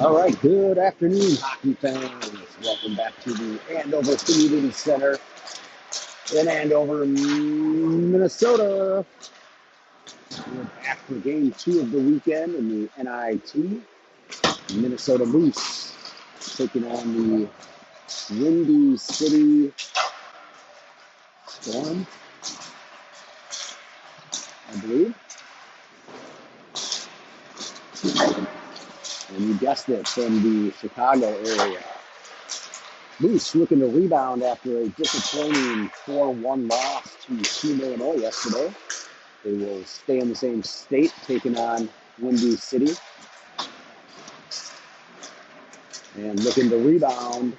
All right, good afternoon, hockey fans. Welcome back to the Andover Community Center in Andover, Minnesota. We're back for game 2 of the weekend in the NIT. Minnesota Moose taking on the Windy City Storm, I believe. And you guessed it, from the Chicago area. Moose looking to rebound after a disappointing 4-1 loss to Team Illinois yesterday. They will stay in the same state, taking on Windy City. And looking to rebound,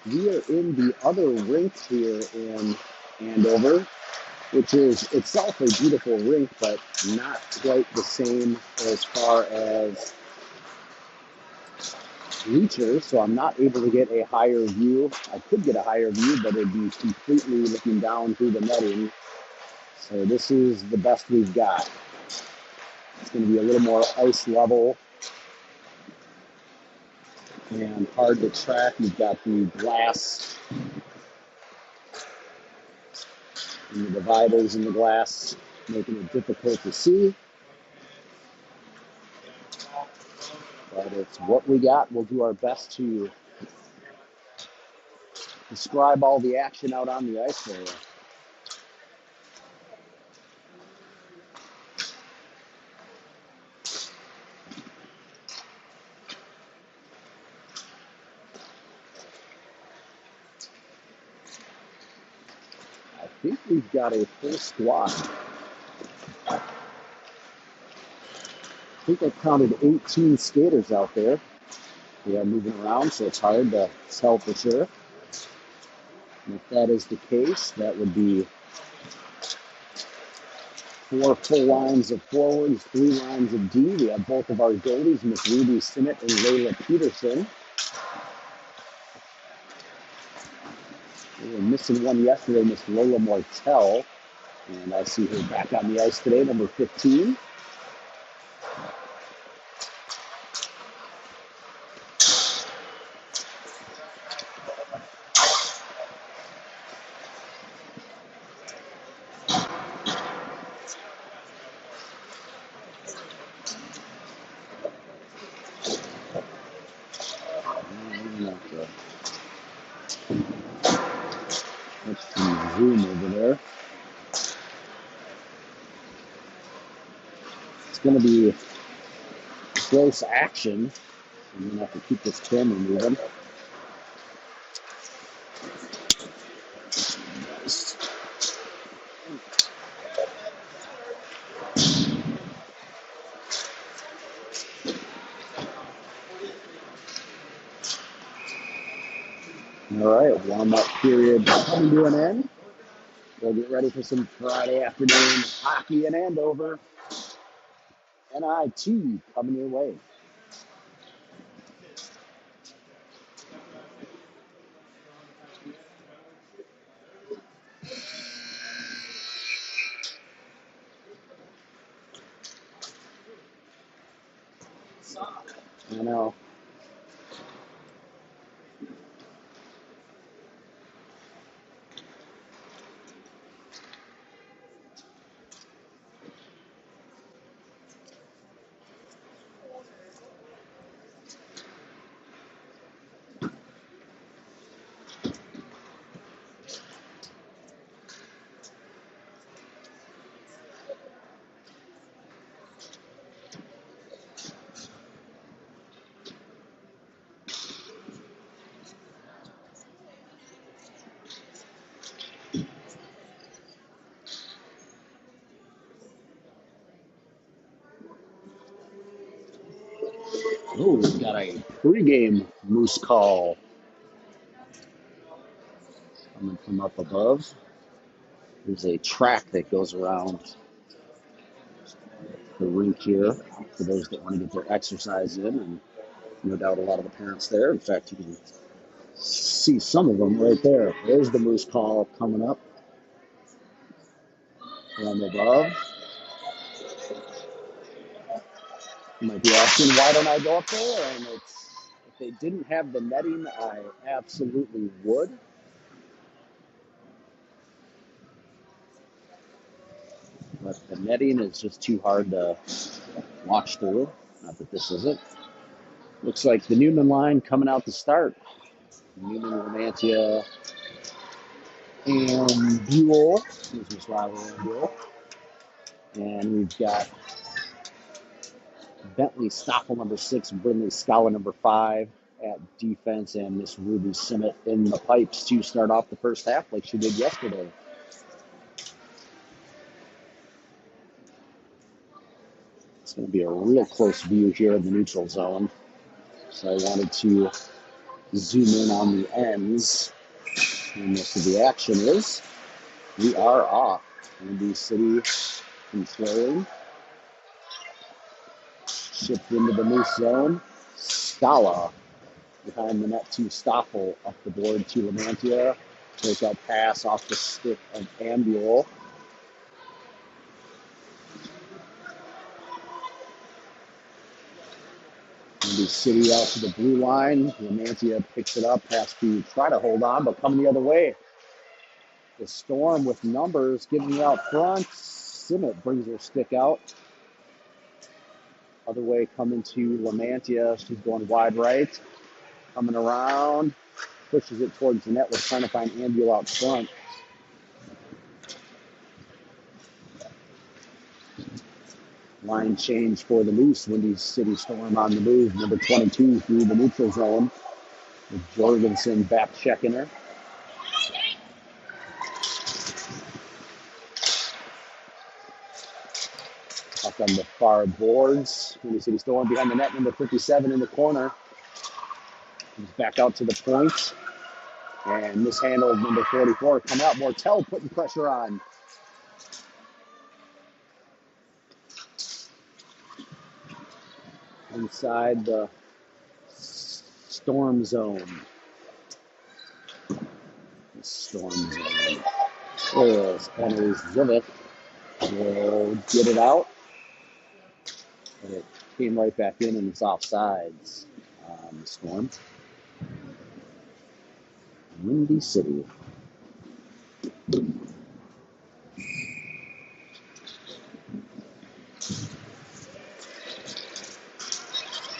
we are in the other rink here in Andover, which is itself a beautiful rink, but not quite the same as far as bleachers, so I'm not able to get a higher view. I could get a higher view, but it'd be completely looking down through the netting. So this is the best we've got. It's going to be a little more ice level and hard to track. You've got the glass and the dividers in the glass, making it difficult to see. But it's what we got. We'll do our best to describe all the action out on the ice for you. I think we've got a full squad. I think I counted 18 skaters out there. They are moving around, so it's hard to tell for sure. And if that is the case, that would be 4 full lines of forwards, 3 lines of D. We have both of our goalies, Miss Ruby Sinnott and Layla Peterson. We were missing one yesterday, Miss Lola Mortel. And I see her back on the ice today, number 15. Let's see, zoom over there. It's going to be close action. I'm going to have to keep this camera moving. All right, warm-up period coming to an end. We'll get ready for some Friday afternoon hockey in Andover. NIT coming your way. I know. Oh, we've got a pregame Moose call coming from up above. There's a track that goes around the rink here for those that want to get their exercise in, and no doubt a lot of the parents there. In fact, you can see some of them right there. There's the Moose call coming up from above. You might be asking, why don't I go up there? And if they didn't have the netting, I absolutely would. But the netting is just too hard to watch through. Not that this isn't. Looks like the Newman line coming out to start. Newman, Romantia, and Buell. This is Riley and Buell. And we've got Bentley Stoffel, number 6, Brindley Scala, number 5, at defense, and Miss Ruby Simmet in the pipes to start off the first half like she did yesterday. It's going to be a real close view here in the neutral zone. So I wanted to zoom in on the ends. And most of the action is we are off. Windy City controlling. Shipped into the loose zone. Scala behind the net to Stoffel, up the board to Lamantia. Breakout pass off the stick of Ambule. Windy City out to the blue line. Lamantia picks it up, has to try to hold on, but coming the other way. The Storm with numbers getting out front. Simmet brings her stick out. Other way coming to Lamantia. She's going wide right. Coming around. Pushes it towards the net. We're trying to find Ambule out front. Line change for the loose. Windy City Storm on the move. Number 22 through the neutral zone. With Jorgensen back checking her. Up on the far boards. Windy City Storm behind the net. Number 57 in the corner. Comes back out to the point. And mishandled number 44. Come out. Mortel putting pressure on. Inside the Storm zone. The Storm zone. There's Henry Zivik. Will get it out. And it came right back in and it's offsides. The Storm. Windy City.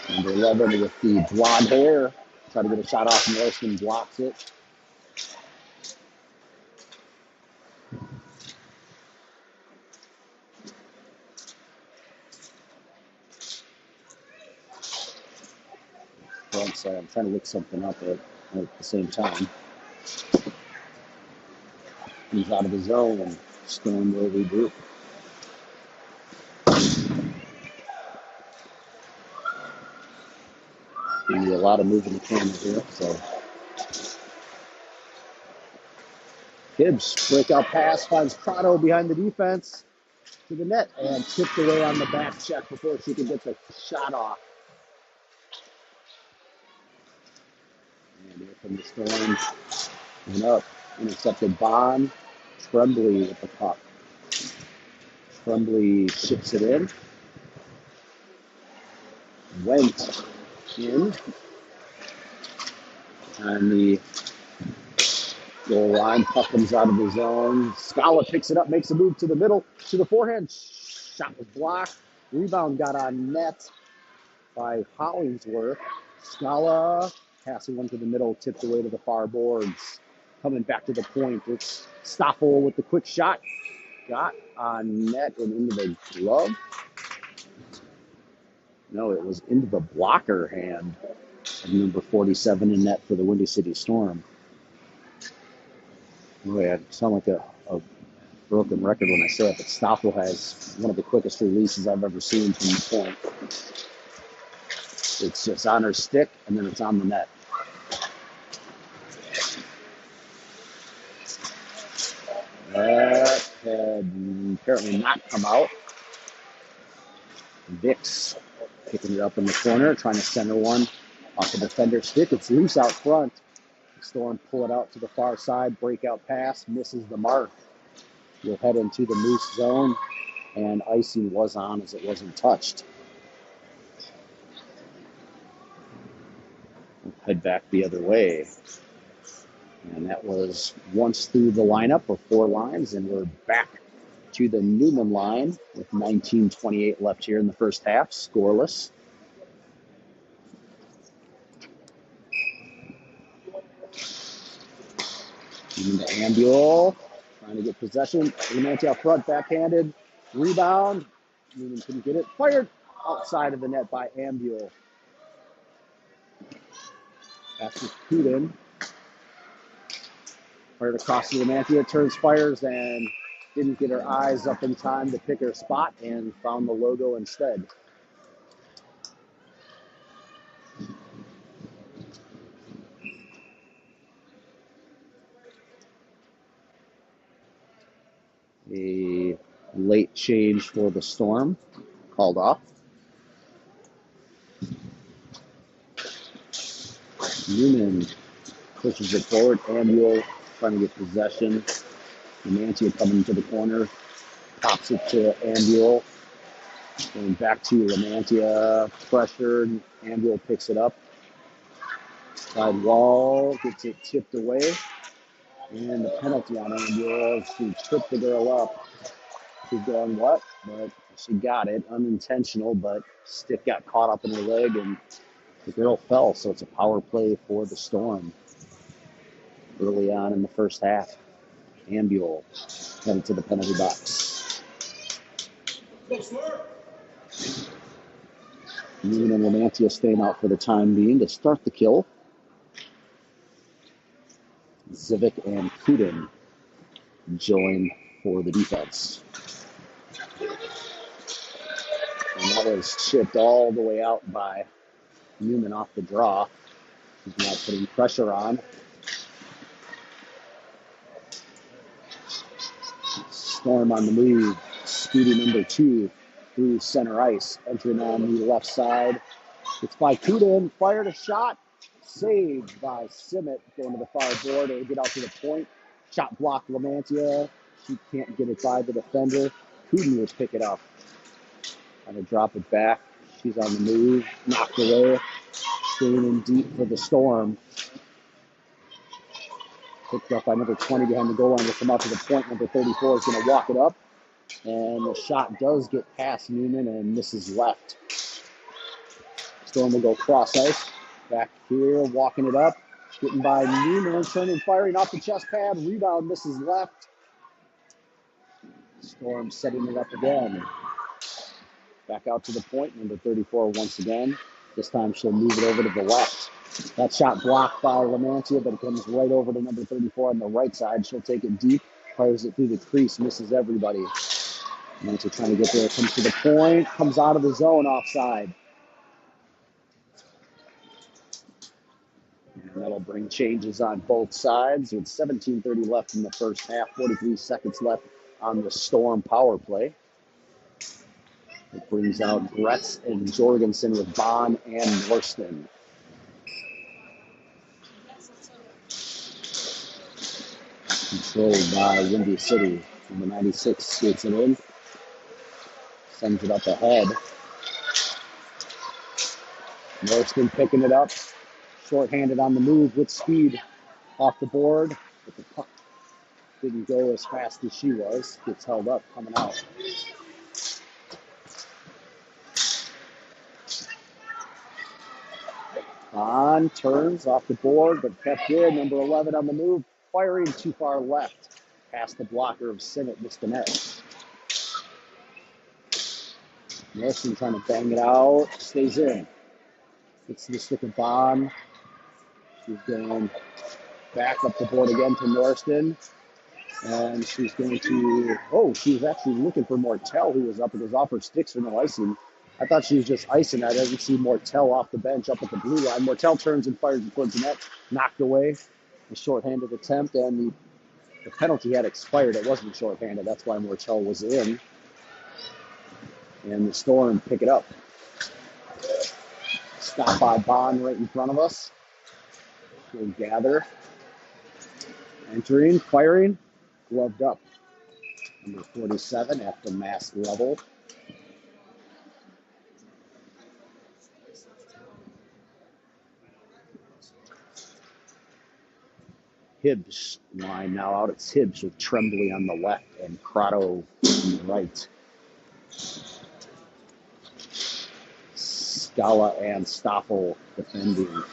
Number 11 with the blonde hair. Try to get a shot off Morrison, blocks it. Front side. I'm trying to look something up at the same time. He's out of the zone and Storm will regroup. A lot of moving the camera here, so. Gibbs, breakout pass, finds Prado behind the defense to the net and tipped away on the back check before she could get the shot off. And here from the Storm, and up, intercepted Bond, Tremblay with the puck. Tremblay ships it in. Went in on the goal line. Puck comes out of the zone. Scala picks it up, makes a move to the middle, to the forehand. Shot was blocked. Rebound got on net by Hollingsworth. Scala passing one to the middle, tipped away to the far boards. Coming back to the point. It's Stoffel with the quick shot. Got on net and into the glove. No, it was into the blocker hand of number 47 in net for the Windy City Storm. Boy, I sound like a broken record when I say it, but Stoffel has one of the quickest releases I've ever seen from the point. It's just on her stick, and then it's on the net. That had apparently not come out. Vix picking it up in the corner, trying to center one off the defender's stick. It's loose out front. Storm pull it out to the far side. Breakout pass, misses the mark. We'll head into the Moose zone, and icing was on as it wasn't touched. head back the other way. And that was once through the lineup of 4 lines, and we're back to the Newman line with 19:28 left here in the first half, scoreless. Even to Ambuel, trying to get possession. Lamantia out front, backhanded. Rebound. Newman couldn't get it. Fired outside of the net by Ambuel. Pass to Kudin. Fired across to Lamantia, turns, fires, and didn't get her eyes up in time to pick her spot and found the logo instead. A late change for the Storm called off. Newman pushes it forward. Ambuel trying to get possession. Lamantia coming to the corner. Pops it to Ambuel. Going back to Lamantia. Pressured. Ambuel picks it up. Side wall. Gets it tipped away. And the penalty on Ambuel. She tripped the girl up. She's going what? But she got it. Unintentional, but stick got caught up in her leg and the girl fell. So it's a power play for the Storm early on in the first half. Ambuel headed to the penalty box. Newman and Lamantia staying out for the time being to start the kill. Zivic and Kudin join for the defense. And that was chipped all the way out by Newman off the draw. He's now putting pressure on. Storm on the move. Speedy number 2 through center ice. Entering on the left side. It's by Kudin. Fired a shot. Saved by Simmet. Going to the far board. It'll get out to the point. Shot blocked Lamantia. She can't get it by the defender. Kudin will pick it up. Trying to drop it back. She's on the move. Knocked away. Staying in deep for the Storm. Picked up by number 20 behind the goal line. Will come out to the point. Number 34 is going to walk it up. And the shot does get past Newman and misses left. Storm will go cross ice. Back here, walking it up. Getting by Newman, turning, firing off the chest pad. Rebound misses left. Storm setting it up again. Back out to the point. Number 34 once again. This time she'll move it over to the left. That shot blocked by Lamantia, but it comes right over to number 34 on the right side. She'll take it deep, fires it through the crease, misses everybody. Lamantia trying to get there, comes to the point, comes out of the zone offside. And that'll bring changes on both sides with 17:30 left in the first half, 43 seconds left on the Storm power play. It brings out Gretz and Jorgensen with Bond and Norston. Controlled by Windy City. Number 96 skates it in. Sends it up ahead. Norston picking it up. Short-handed on the move with speed off the board. But the puck didn't go as fast as she was. Gets held up coming out. On, turns off the board, but kept in. Number 11 on the move. Firing too far left. Past the blocker of Sinnott, missed the net. Norston trying to bang it out. Stays in. Gets to the stick of Bond. She's going back up the board again to Norston. And she's going to, she's actually looking for Mortel, who was up. It was off her sticks for no icing. I thought she was just icing. I didn't see Mortel off the bench up at the blue line. Mortel turns and fires towards the net. Knocked away. A shorthanded attempt, and the penalty had expired. It wasn't shorthanded. That's why Mortel was in. And the Storm pick it up. Stop by Bond right in front of us. We'll gather. Entering, firing, gloved up. Number 47 at the mask level. Hibbs line now out. It's Hibbs with Tremblay on the left and Crotto on the right. Scala and Stoffel defending.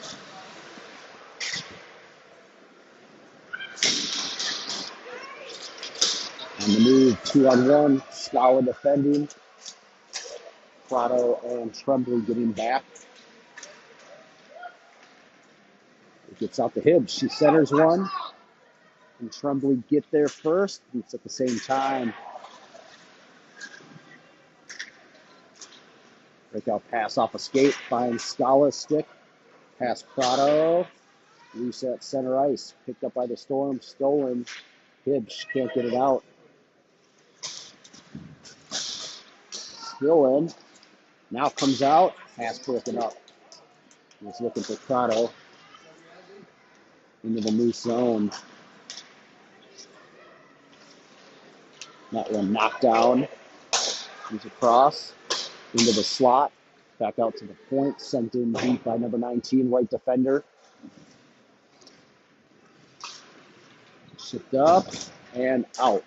On the move, 2-on-1. Scala defending. Crotto and Tremblay getting back. It gets out to Hibbs. She centers one. And Tremblay get there first. Beats at the same time. Breakout pass off a skate. Finds Scala's stick. Pass Crotto. Loose at center ice. Picked up by the Storm. Stolen. Hibbs can't get it out. Still in. Now comes out. Pass broken up. He's looking for Crotto. Into the loose zone. That one knocked down. He's across. Into the slot. Back out to the point. Sent in deep by number 19, right defender. Shipped up and out.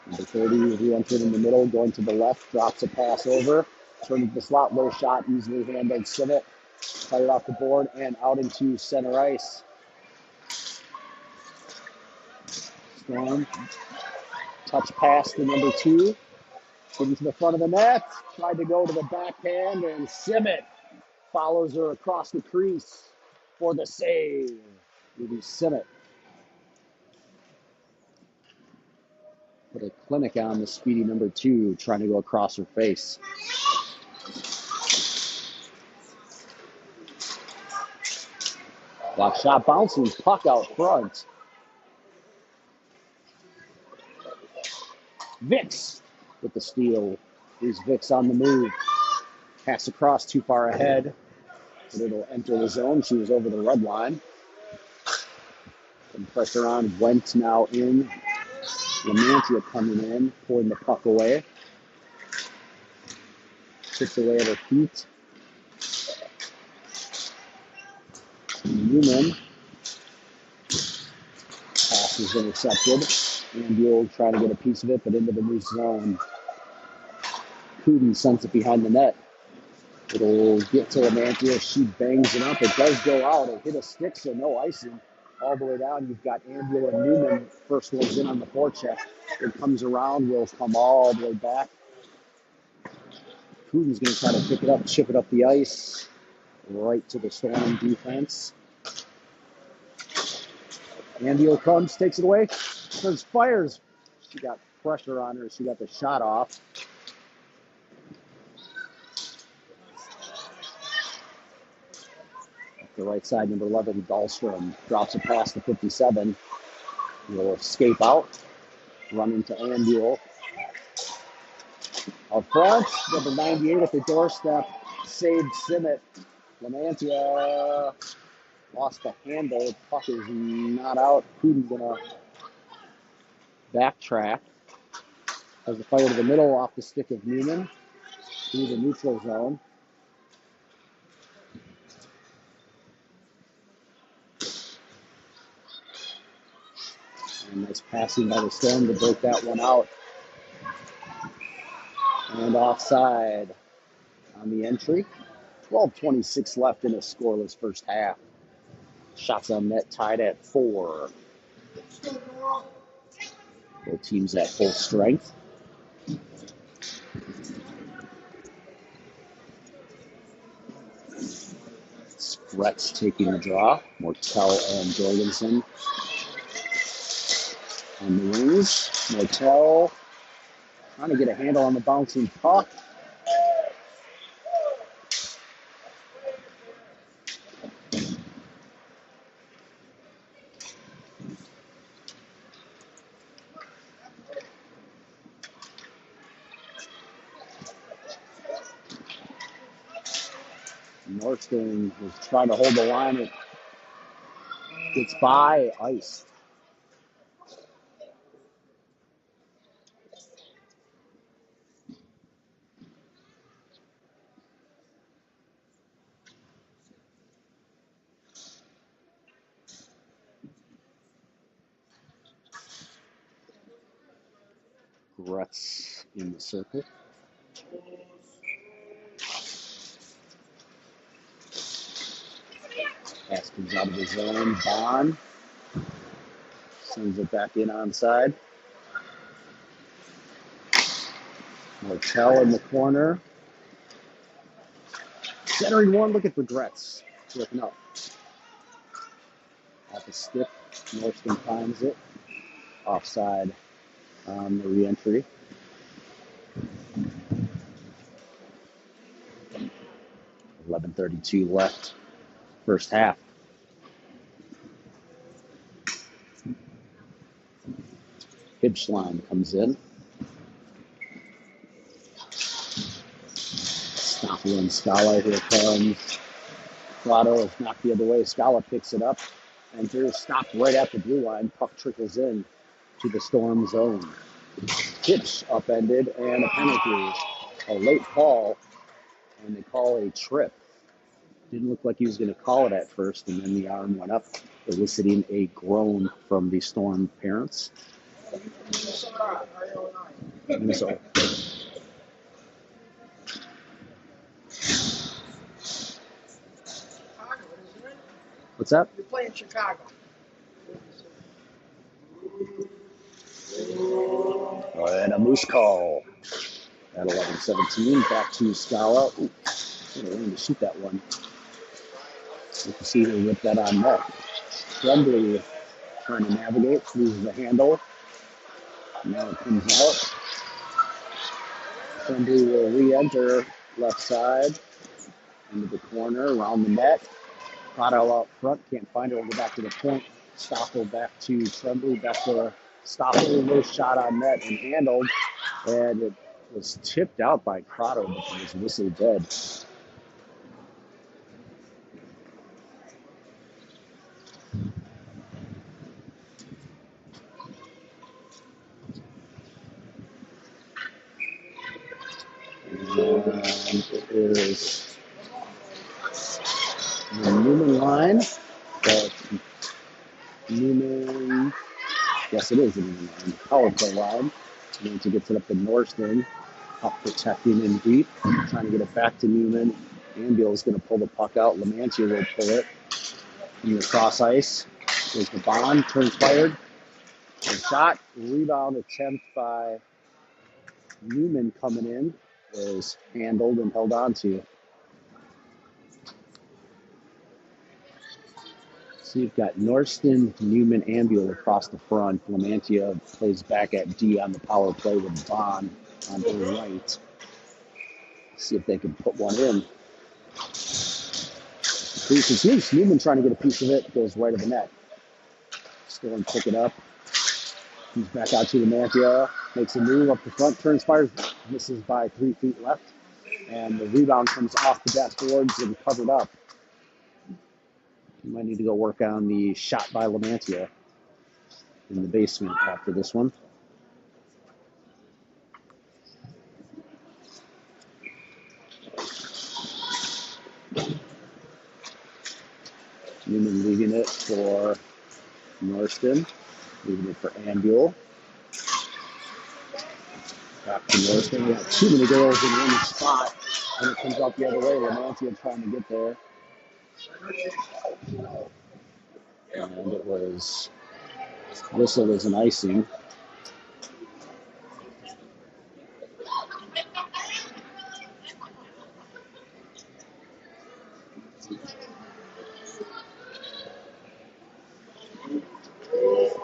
Number 30 re-entered in the middle, going to the left, drops a pass over. Turning to the slot, low shot, easily handled. Simmett fired off the board and out into center ice. Storm. Touch pass to number 2. Getting to the front of the net. Tried to go to the backhand, and Simmett follows her across the crease for the save. Ruby Simmett put a clinic on the speedy number 2, trying to go across her face. Block shot bouncing, puck out front. Vicks with the steal. Here's Vicks on the move. Pass across too far ahead, but it'll enter the zone. She was over the red line. Some pressure on. Went now in. Lamantia coming in, pulling the puck away. Chips away at her feet. Newman. Pass is intercepted. Andiel trying to get a piece of it, but into the new zone. Putin sends it behind the net. It'll get to Lamantia. She bangs it up. It does go out. It hit a stick, so no icing. All the way down, you've got Andiel and Newman. First one's in on the forecheck. It comes around, will come all the way back. Putin's going to try to pick it up, chip it up the ice, right to the Storm defense. Andiel comes, takes it away, turns, fires. She got pressure on her. She got the shot off. The right side, number 11, Dahlstrom drops it past the 57. Will escape out, run into Andiel. Up front, number 98 at the doorstep, saved Simmett. Lamantia lost the handle. Puck is not out. Putin's going to backtrack. Has the fire to the middle off the stick of Newman through the neutral zone. And nice passing by the Storm to break that one out. And offside on the entry. 12:26 left in a scoreless first half. Shots on net tied at 4. Both teams at full strength. Spretz taking the draw. Mortel and Jorgensen on the wings. Mortel trying to get a handle on the bouncing puck. Northstone was trying to hold the line. It gets by, iced. Gretz in the circle. Pass comes out of the zone. Bond sends it back in onside. Martell in the corner. Centering one, look at the Gretz. Looking up. At the stick, Norston finds it. Offside on the re-entry. 11:32 left, first half. Hibschline comes in. Stoppel and Scala, here comes. Prado is knocked the other way. Scala picks it up. Enters, stopped right at the blue line. Puck trickles in to the Storm zone. Pitch upended and a penalty. A late call, and they call a trip. Didn't look like he was going to call it at first, and then the arm went up, eliciting a groan from the Storm parents. So, what's that? You're playing Chicago. And a moose call at 11:17. Back to Scala. Ooh, I wanted to shoot that one. You can see her whip that on net. Tremblay trying to navigate, loses the handle. Now it comes out. Tremblay will re-enter left side into the corner, around the net. Prado out front, can't find her. We'll go back to the point. Stoffel back to Tremblay, back to Stoffel. No shot on net and handled. And it was tipped out by Prado, but it was whistled dead. And it is the Newman line. The Newman, yes, it is the Newman line. Power play line. And to get it up to Norston, up protecting in deep, trying to get it back to Newman. Ambiel is going to pull the puck out. Lamantia will pull it in the cross ice. There's the Bond, turns fired. A shot, rebound attempt by Newman coming in is handled and held on to. So you've got Norston, Newman, Ambiel across the front. Lamantia plays back at D on the power play with Bond on the right. See if they can put one in. Crease is loose. Newman trying to get a piece of it, goes right of the net. Still and pick it up. Comes back out to Lamantia, makes a move up the front, turns, fires, misses by 3 feet left. And the rebound comes off the backboards and covered up. You might need to go work on the shot by Lamantia in the basement after this one. Newman leaving it for Norston, leaving it for Ambiel. Back to Norston. We have too many girls in one spot, and it comes out the other way. Lamantia trying to get there. And it was whistled as an icing.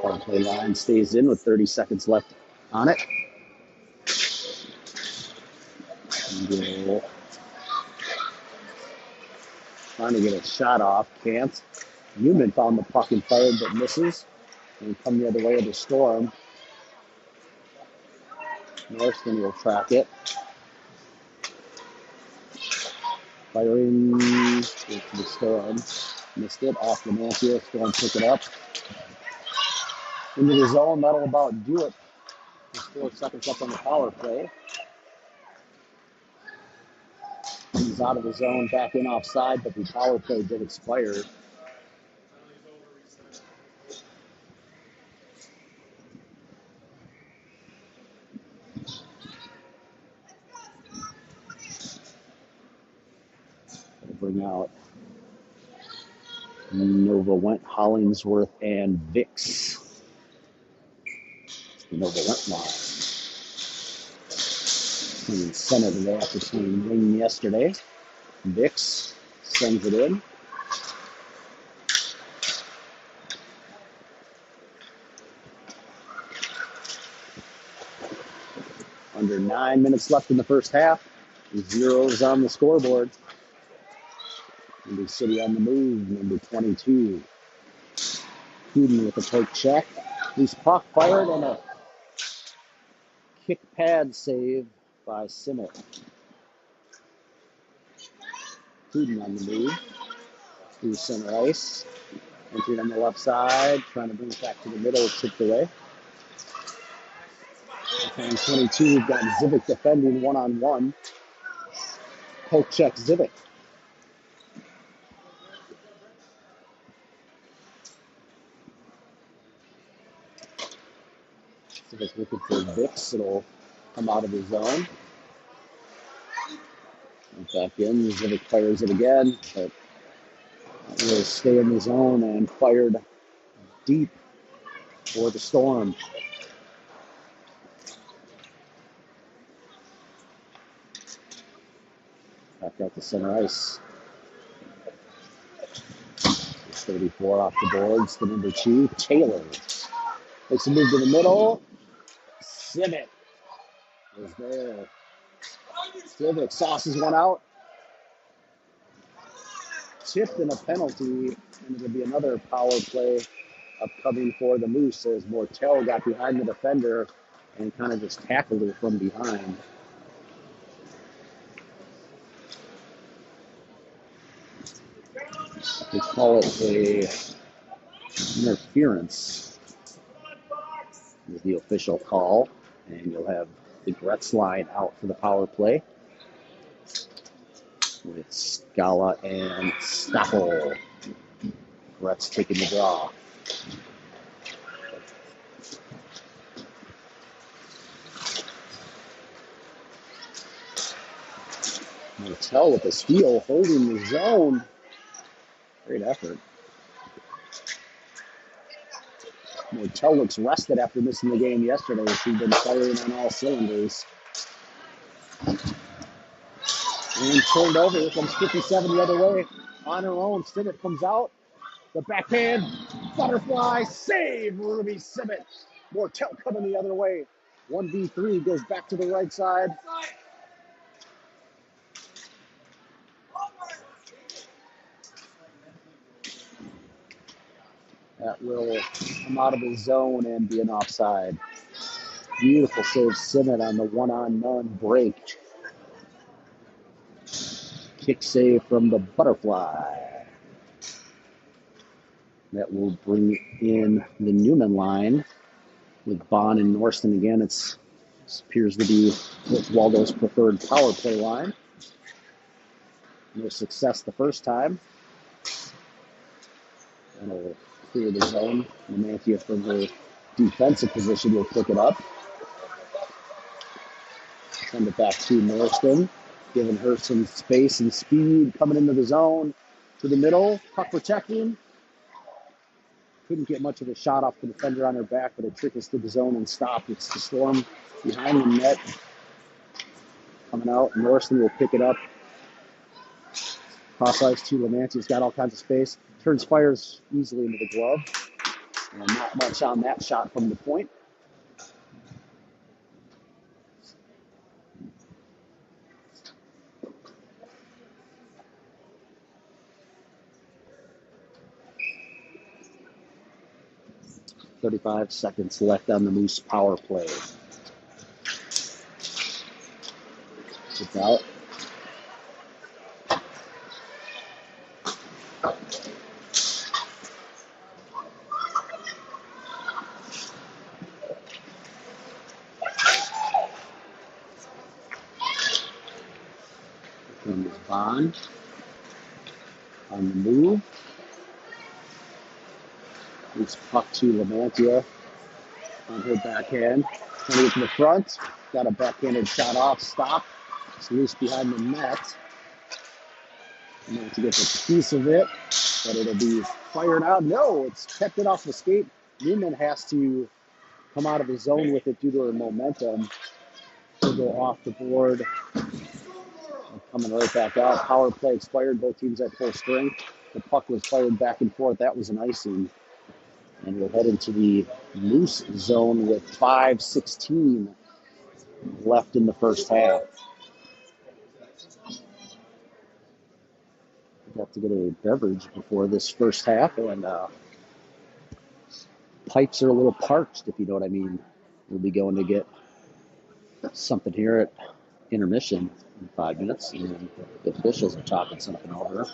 Power play line stays in with 30 seconds left on it. Ambiel trying to get a shot off, can't. Newman found the puck and fired but misses. And come the other way of the Storm. Norston will track it. Firing to the Storm. Missed it off Lamantia. Storm took it up. Into the zone. That'll about do it. Just 4 seconds up on the power play. He's out of the zone, back in offside, but the power play did expire. out. Nova Went, Hollingsworth, and Vix. The Nova Went line. Playing center today after playing wing yesterday. Vix sends it in. Under 9 minutes left in the first half. Zeros on the scoreboard. Indy City on the move, number 22. Hooten with a poke check. Loose puck fired and a kick pad save by Simmet. Hooten on the move. Through center ice. Entering on the left side, trying to bring it back to the middle, chipped away. And 22, we've got Zivic defending one-on-one. Poke check Zivic. Zivic looking for Vix. It'll come out of his zone. And back in, Zivic fires it again, but will stay in the zone and fired deep for the Storm. Back out to center ice. 34 off the boards. The number 2, Taylor. Makes a move to the middle. Civic is there. Civic sauces one out. Tipped in a penalty, and it'll be another power play upcoming for the Moose as Mortel got behind the defender and kind of just tackled her from behind. They call it a interference is the official call, and you'll have the Gretz line out for the power play with Scala and Staffel. Gretz taking the draw. Mortel with a steal, holding the zone. Great effort. Mortel looks rested after missing the game yesterday. She's been firing on all cylinders. And turned over. Here comes 57 the other way. On her own, Simmet comes out. The backhand, butterfly, save, Ruby Simmet. Mortel coming the other way. 1v3 goes back to the right side. That will come out of the zone and be an offside. Beautiful save, Simmet on the one-on-none break. Kick save from the butterfly. That will bring in the Newman line with Bond and Norston again. It appears to be Waldo's preferred power play line. No success the first time. And it'll clear the zone. Lamantia from her defensive position will pick it up. Send it back to Norston, giving her some space and speed coming into the zone to the middle. Puck protecting. Couldn't get much of a shot off the defender on her back, but it trickles to the zone and stopped. It's the Storm behind the net. Coming out. Norston will pick it up. Cross ice to Lamantia's got all kinds of space. Turns, fires easily into the glove. And not much on that shot from the point. .35 seconds left on the Moose power play. It's out. From this Bond on the move. Loose puck to Lamantia on her backhand. Coming to the front. Got a backhanded shot off. Stop. It's loose behind the net. To get a piece of it, but it'll be fired out. No, it's kept it off the skate. Newman has to come out of the zone with it due to her momentum. She'll go off the board. Coming right back out. Power play expired. Both teams at full strength. The puck was fired back and forth. That was an icing. And we'll head into the loose zone with 5:16 left in the first half. We have to get a beverage before this first half, and pipes are a little parched, if you know what I mean. We'll be going to get something here at intermission in 5 minutes, and the officials are talking something over.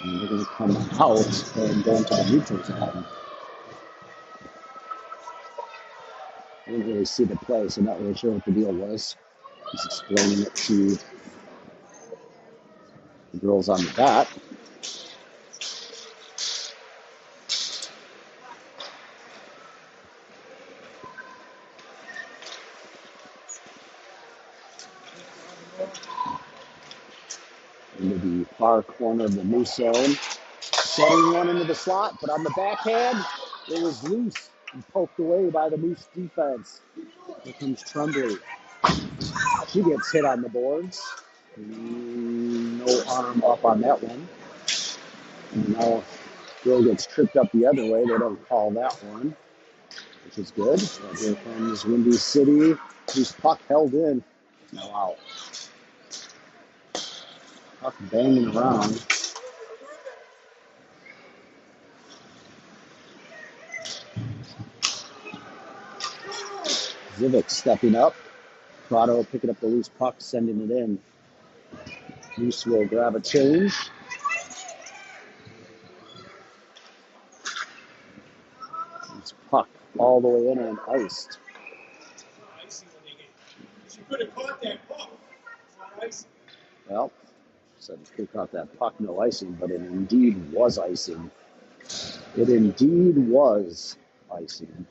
And they're going to come out and go into the neutral zone. I didn't really see the play, so I'm not really sure what the deal was. He's explaining it to the girls on the dot. Into the far corner of the new zone. Setting one into the slot, but on the backhand, it was loose and poked away by the Moose defense. Here comes Tremblay. She gets hit on the boards. No arm up on that one. And now girl gets tripped up the other way. They don't call that one, which is good. But here comes Windy City, whose puck held in. Wow. Puck banging around. Zivik stepping up. Prado picking up the loose puck, sending it in. Moose will grab a change. This puck all the way in and iced. She could have caught that puck. Well, said he could have caught that puck, no icing, but it indeed was icing. It indeed was icing.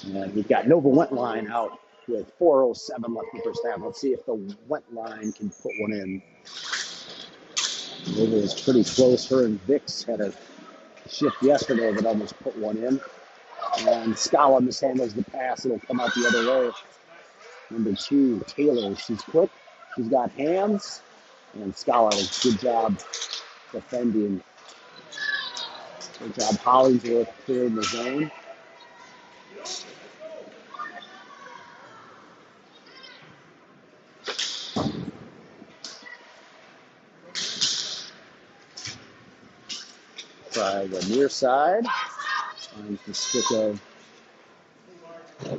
And we've got Nova Wentline out with 4:07 left in the first half. Let's see if the Wentline can put one in. Nova was pretty close. Her and Vix had a shift yesterday that almost put one in. And Scala mishandles the pass. It'll come out the other way. Number 2, Taylor. She's quick. She's got hands. And Scala, good job defending. Good job Hollingsworth clearing the zone. Try the near side. Finds the stick of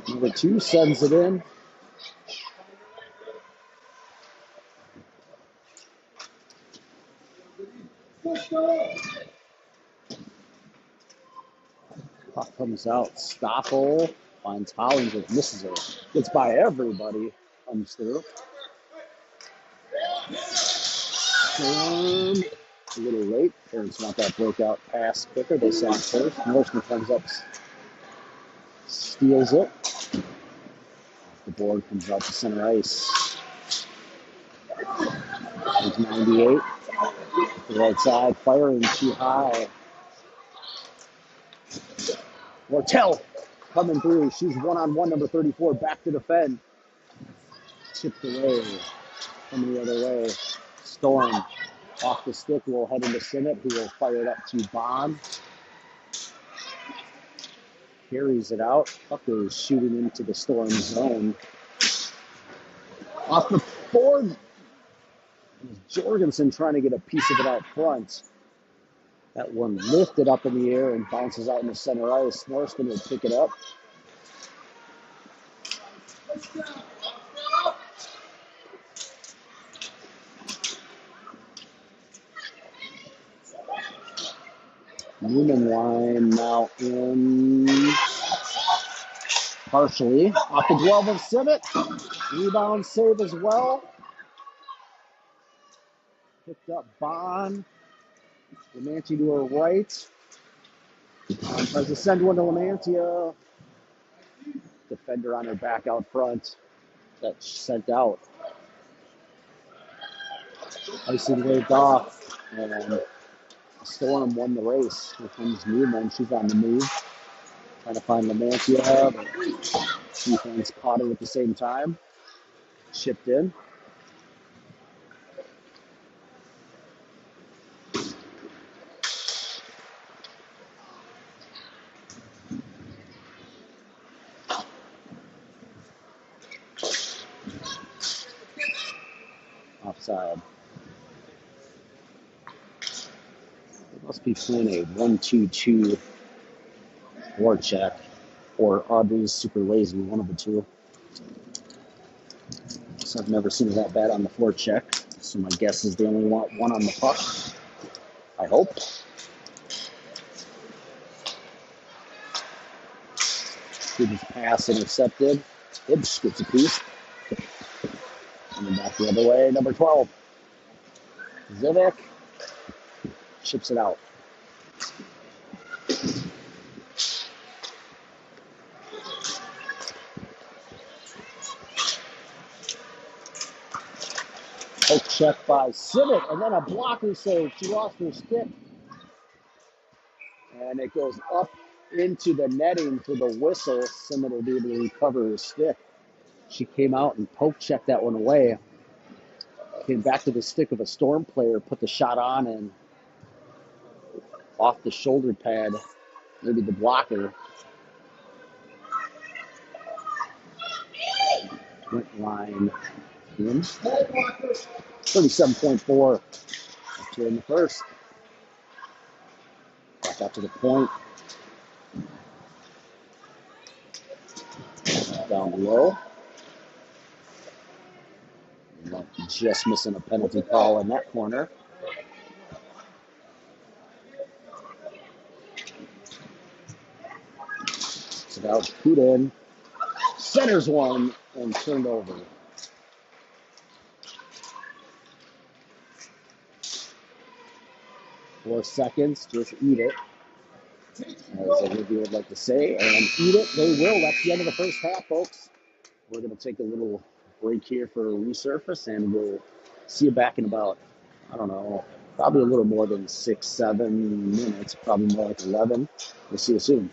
number 2, sends it in. Puck comes out. Stoffel finds Hollingsworth, misses her. Gets by everybody. Comes through. A little late. Parents want that breakout pass quicker. They saw it first. Norseman comes up, steals it. The board comes out to center ice. There's 98. The right side, firing too high. Mortel coming through. She's one-on-one, number 34, back to defend. Chipped away. Coming the other way. Storm off the stick will head into Sinnott, who will fire it up to Bond. Carries it out. Pucker is shooting into the Storm zone. Off the board. Jorgensen trying to get a piece of it out front. That one lifted up in the air and bounces out in the center ice. Norseman will pick it up. Newman line now in partially. Off the glove of Sinnott. Rebound save as well. Picked up Bond. Lamantia to her right. Tries to send one to Lamantia. Defender on her back out front. That's sent out. icing waved off, and Storm won the race. Here comes Newman. She's on the move, trying to find Lamantia, but defense caught it at the same time. Chipped in. Offside. They must be playing a 1-2-2 forecheck, or Audrey's super lazy, one of the two. So I've never seen it that bad on the forecheck. So my guess is they only want one on the puck. I hope. Student's pass intercepted. Hibbs gets a piece. And then back the other way, number 12. Zivik chips it out. Poke check by Civic, and then a blocker save. She lost her stick. And it goes up into the netting for the whistle. Simmons will be able to recover her stick. She came out and poke checked that one away. Came back to the stick of a Storm player, put the shot on, and off the shoulder pad, maybe the blocker, went line in. 37.4 up to in the first. Back out to the point. Down low. Just missing a penalty call in that corner. It's about Kudin. Centers one and turned over. 4 seconds, just eat it, as Olivia would like to say, and eat it they will. That's the end of the first half, folks. We're going to take a little break here for a resurface, and we'll see you back in about, I don't know, probably a little more than 6-7 minutes, probably more like 11. We'll see you soon.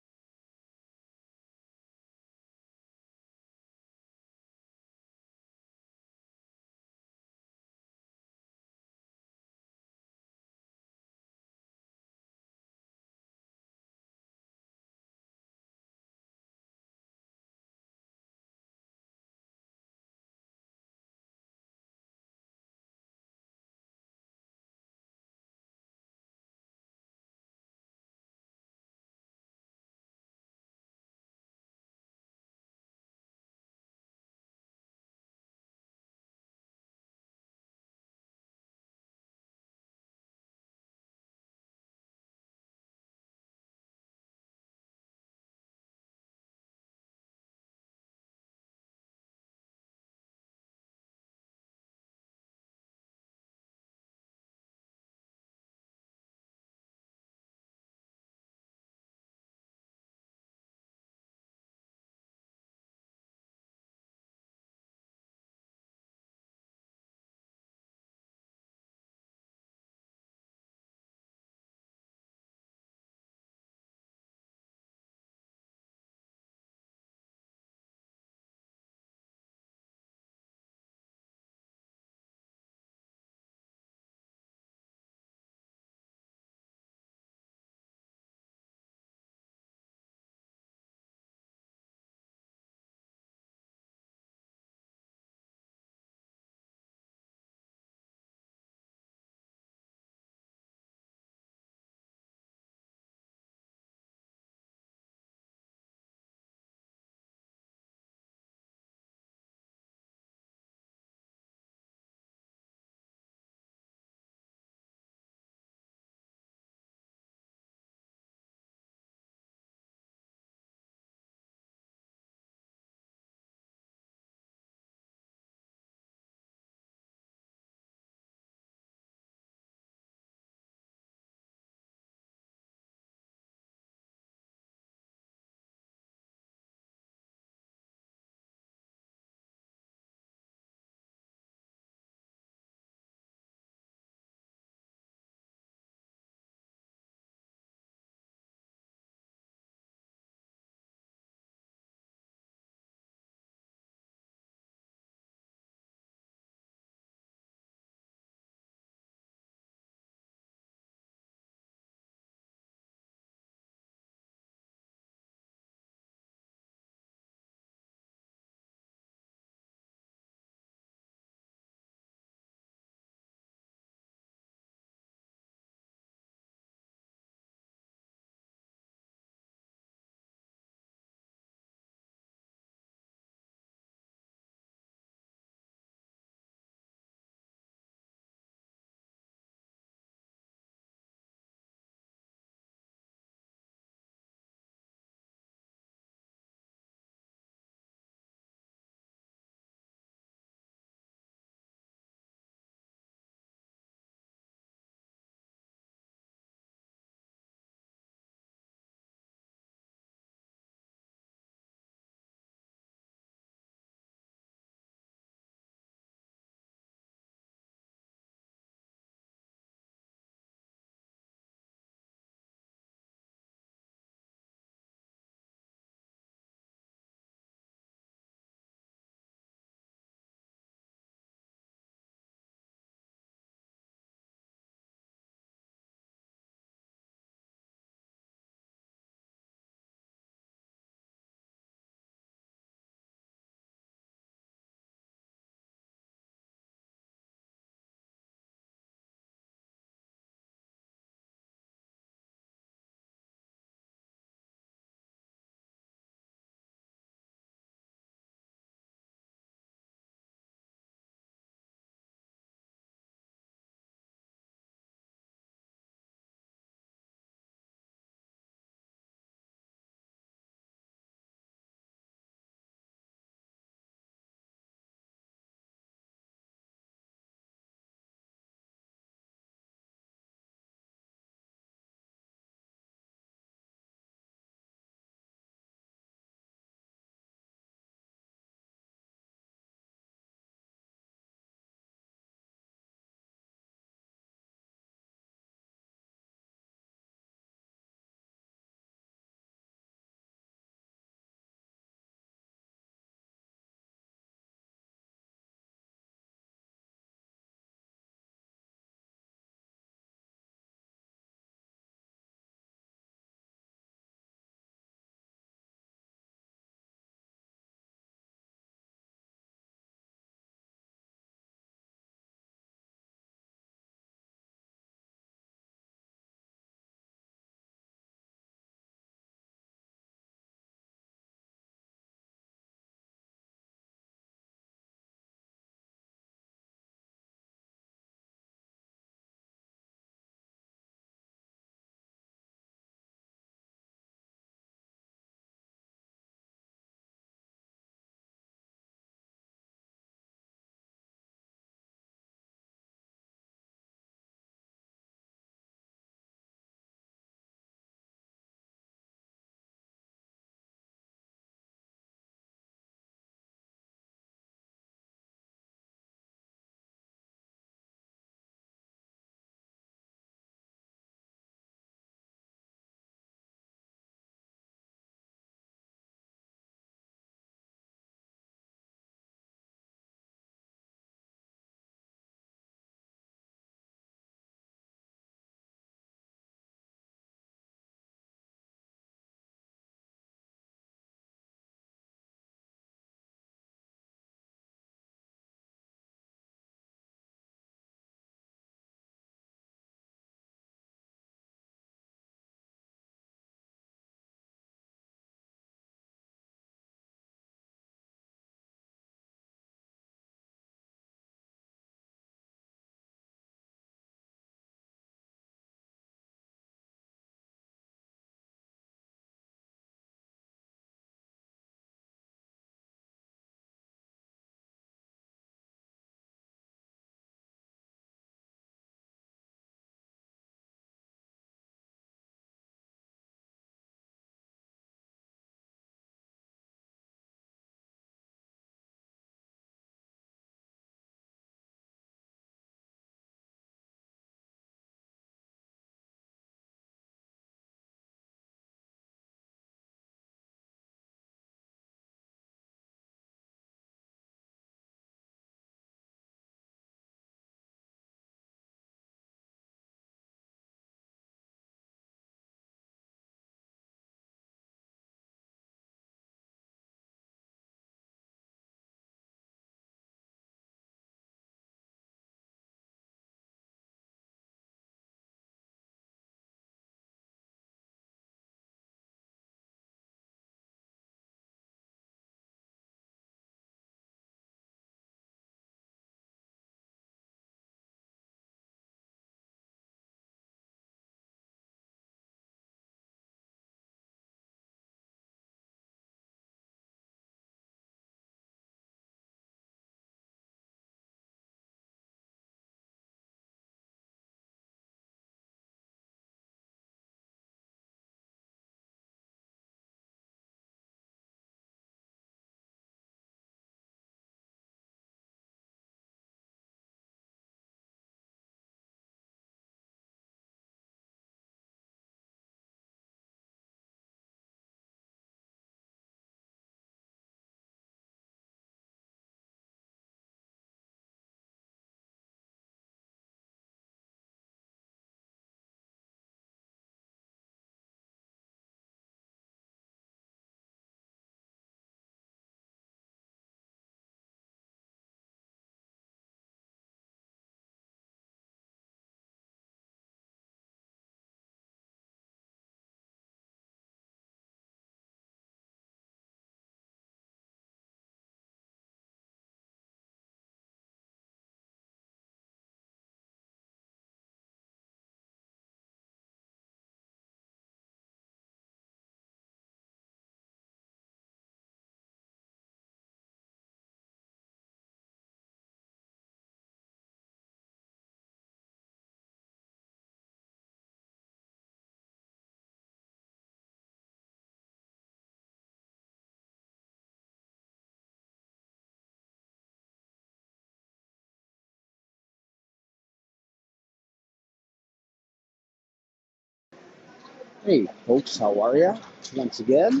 Hey, folks, how are ya? Once again,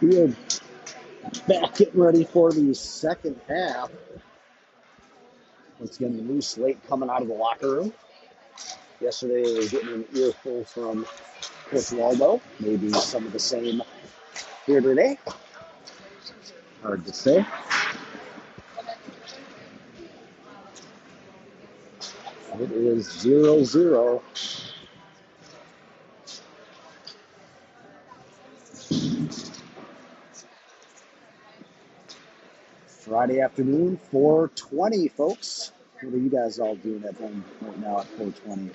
we are back getting ready for the second half. Once again, the new slate coming out of the locker room. Yesterday, we were getting an earful from Coach Waldo. Maybe some of the same here today. Hard to say. It is 0-0. Friday afternoon, 4:20, folks. What are you guys all doing at home right now at 4:20?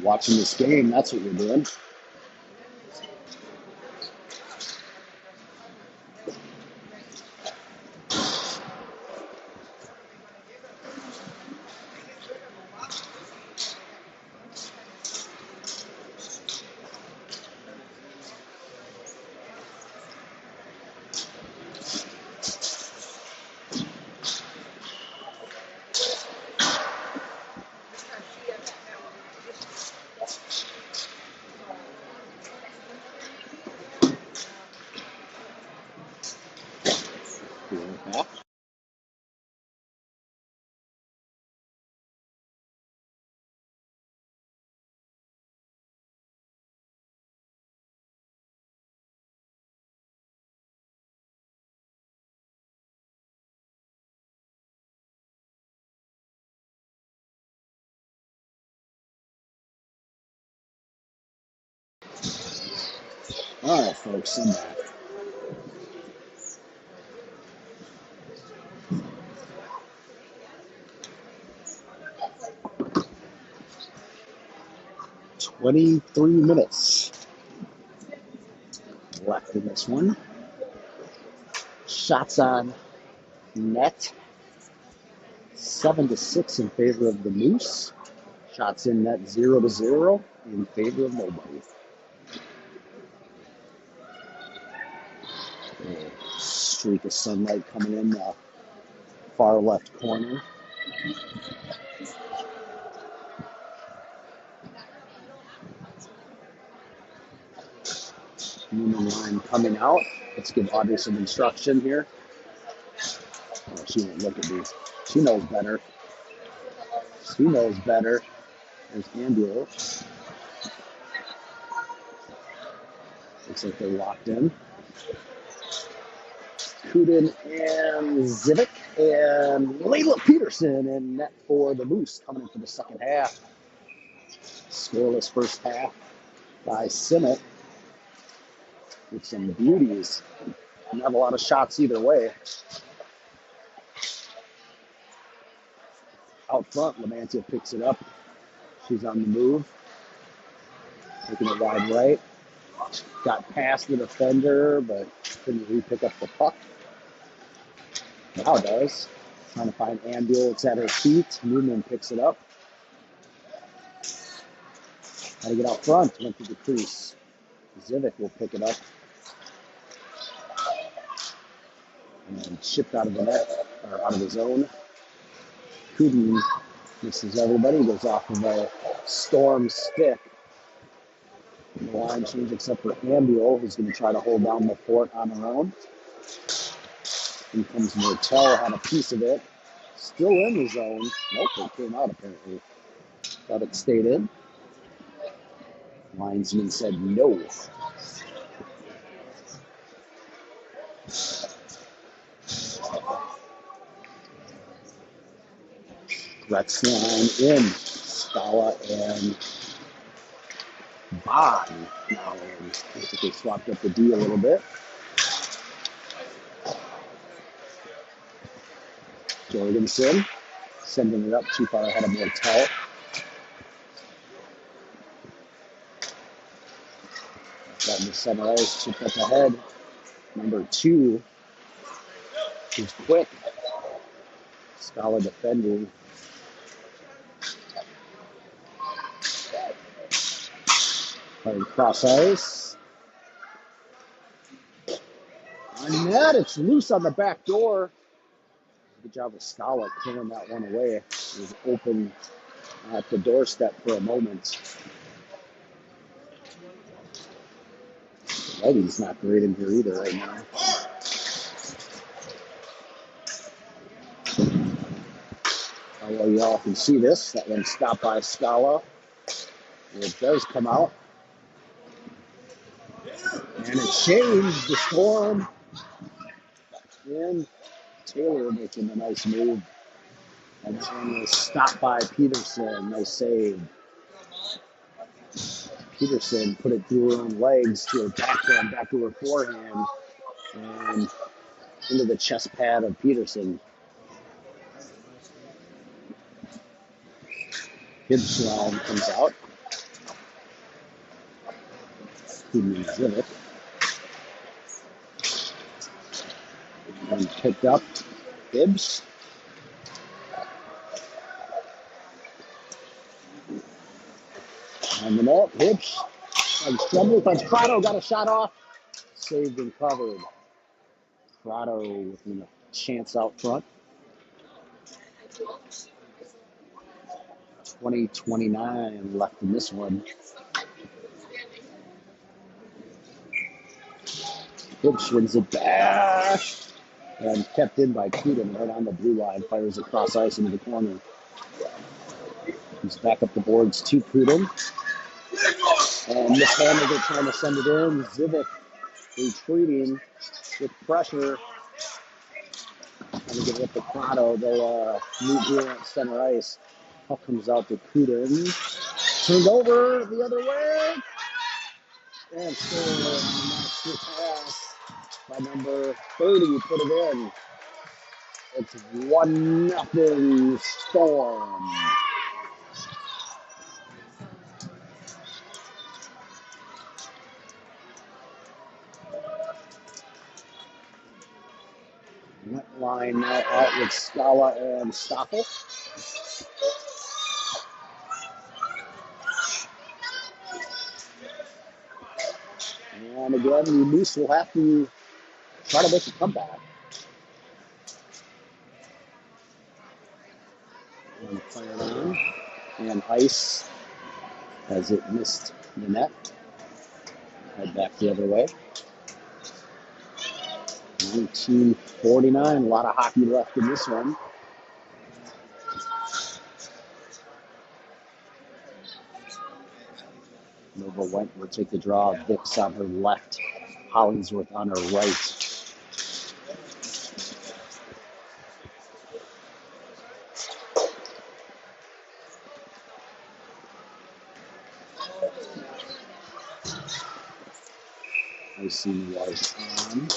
Watching this game, that's what you're doing. Back. All right, folks, I'm back. 23 minutes left in this one. Shots on net, 7-6 in favor of the Moose. Shots in net, 0-0 in favor of nobody. A streak of sunlight coming in the far left corner. Newman line coming out. Let's give Audrey some instruction here. Oh, she won't look at me. She knows better. She knows better. There's Andrew. Looks like they're locked in. Kudin and Zivic and Layla Peterson in net for the Moose coming in for the second half. Scoreless first half by Simmett with some beauties. Not a lot of shots either way. Out front, Lamantia picks it up. She's on the move. Taking it wide right. Got past the defender, but couldn't re-pick up the puck. Now does. Trying to find Andrew. It's at her feet. Newman picks it up. Got to get out front. Went to the crease. Zivic will pick it up. And chipped out of the net, or out of the zone. Kudin misses everybody. Goes off of a Storm stick. And the line change except for Ambiel, who's going to try to hold down the fort on her own. Here comes Martell, had a piece of it. Still in the zone. Nope, it came out apparently. Thought it stayed in. Linesman said no. Rex line in. Scala and Bond now in. I think they swapped up the D a little bit. Jorgensen sending it up too far ahead of Martell. Got in the center ice, chipped up ahead. Number 2 is quick. Scala defending. Playing cross ice. On net, it's loose on the back door. Good job of Scala clearing that one away. It was open at the doorstep for a moment. Lighting's not great in here either right now. Although y'all can see this, that one stopped by Scala. It does come out. And it changed the storm. And Taylor making a nice move. And that one was stopped by Peterson. Nice save. Peterson put it through her own legs to her backhand, back to her forehand, and into the chest pad of Peterson. Hibbs round comes out. Zivic. And picked up Hibbs. On the net, Hibbs. Struggled, but Prado got a shot off. Saved and covered. Prado with a chance out front. 20-29 left in this one. Hibbs wins it back. And kept in by Kudin right on the blue line. Fires across ice into the corner. He's back up the boards to Kudin. And mishandled it, trying to send it in. Zivic retreating with pressure. Trying to get it up to Prado. They'll move here at center ice. Puck comes out to Kudin. Turned over the other way. And scored on that switch pass by number 30. Put it in. It's 1-0 Storm. Net line now out with Scala and Stoffel. And again, the Moose will have to try to make a comeback. And fire on. And ice as it missed the net. Head back the other way. 1949, a lot of hockey left in this one. Nova Went will take the draw. Vicks on her left. Hollingsworth on her right. Icing was on.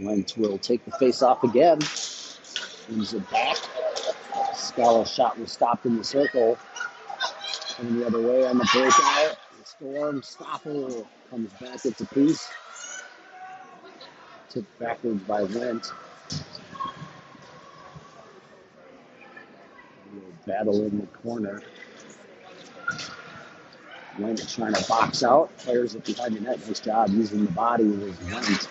Wentz will take the face off again. Brings it back. Scala's shot was stopped in the circle. Coming the other way on the breakout. The Storm Stoffel comes back. It's a piece. Tipped backwards by Wentz. A little battle in the corner. Wentz trying to box out. Fires it behind the net. Nice job using the body with Wentz.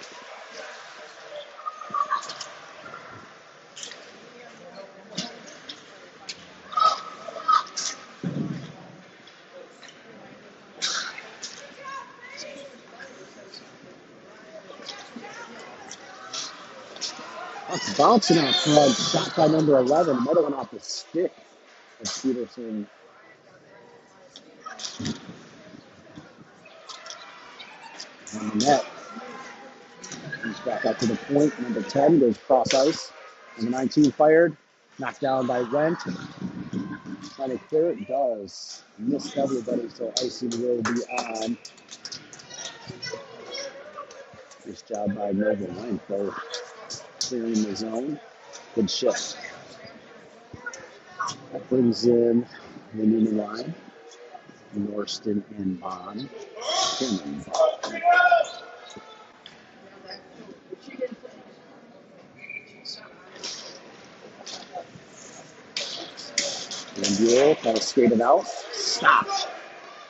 Bouncing out front, shot by number 11. Might have went off the stick of Peterson. On the net. Comes back out to the point. Number 10 goes cross ice. Number 19 fired. Knocked down by Went. Trying to clear it. Does. Missed everybody, so icing will be on. Nice job by Nova Went, though. Clearing the zone. Good shift. That brings in the new line. Norston and Bond. Tim and Bond. Buell kind of skated out. stopped.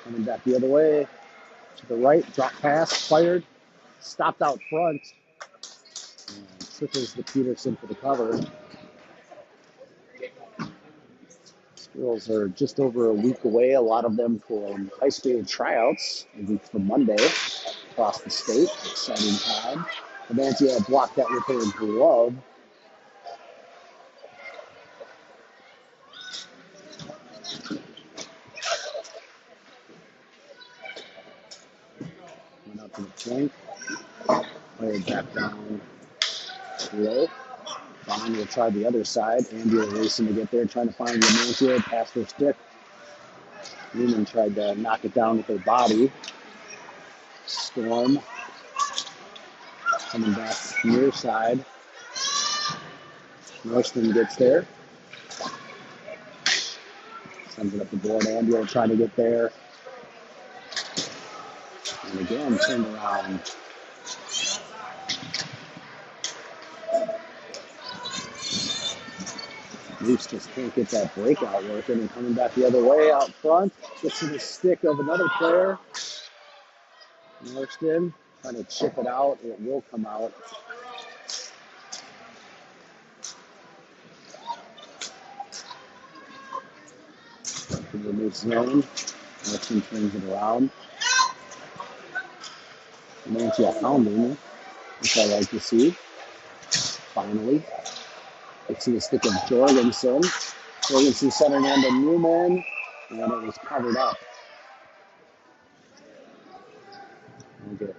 Coming back the other way to the right, drop pass, fired, stopped out front, and trickles to Peterson for the cover. Girls are just over a week away, a lot of them from high school tryouts, a week from Monday, across the state. Exciting time. Amantia blocked that with her glove. Went out to the flank. Played back down low. Bond will try the other side. Andy racing to get there, trying to find Amantia past her stick. Newman tried to knock it down with her body. Storm coming back near side. Northman gets there. Sends it up the board. Andy will try to get there. And again, turned around. Leafs just can't get that breakout working, and coming back the other way out front. Gets to the stick of another player. Marston trying to chip it out. It will come out. In the mid zone. Marston turns it around. Mantia pounding, which I like to see. Finally. Gets to the stick of Jorgensen. Jorgensen centering on to Newman, and it was covered up. We'll get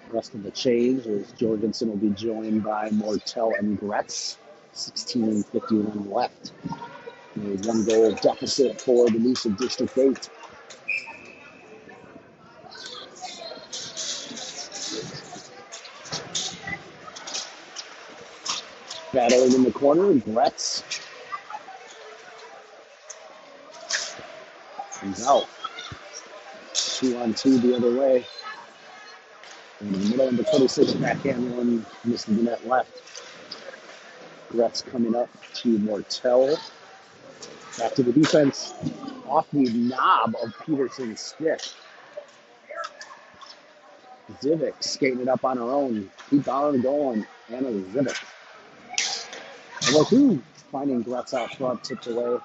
the rest of the change as Jorgensen will be joined by Mortel and Gretz. 16:51 left. There's one goal deficit for the Leafs of District 8. Battling in the corner, Gretz comes out. 2-on-2 the other way. In the middle of the 26, backhand one, missed the net left. Gretz coming up to Mortel. Back to the defense, off the knob of Peterson's stick. Zivic skating it up on her own. Keep on going, Anna Zivic. Wahoo finding Gretz out front, tipped away.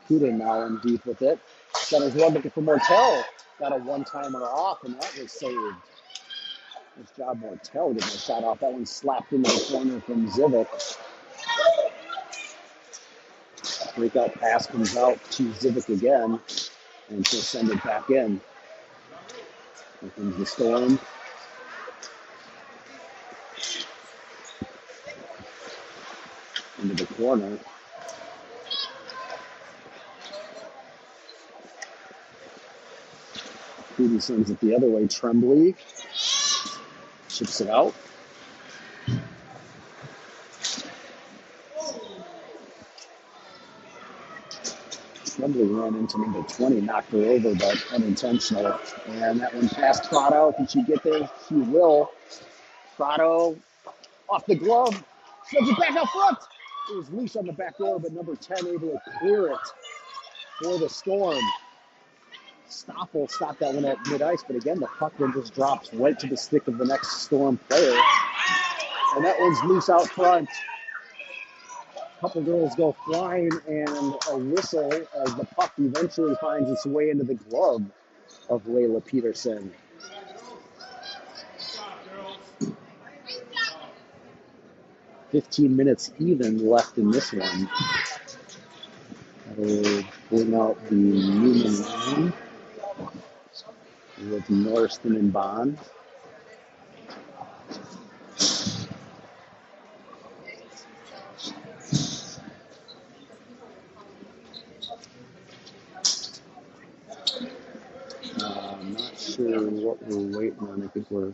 Kuda now in deep with it. Center's run looking for Mortel. Got a one-timer off, and that was saved. Nice job, Mortel, getting a shot off. That one slapped into the corner from Zivic. Breakout pass comes out to Zivic again, and she'll send it back in. Here comes the Storm. Into the corner. Cootie sends it the other way. Tremblay chips it out. Tremblay ran into number 20, knocked her over, but unintentional. And that one past Prado. Can she get there? She will. Prado off the glove. Sends it back out front. It was loose on the back door, but number 10 able to clear it for the Storm. Stoppel stopped that one at mid-ice, but again, the puck then just drops right to the stick of the next Storm player. And that one's loose out front. A couple girls go flying, and a whistle as the puck eventually finds its way into the glove of Layla Peterson. "15 minutes even left in this one." That'll bring out the Newman line with Norriston and Bond. I'm not sure what we're waiting on. I think we're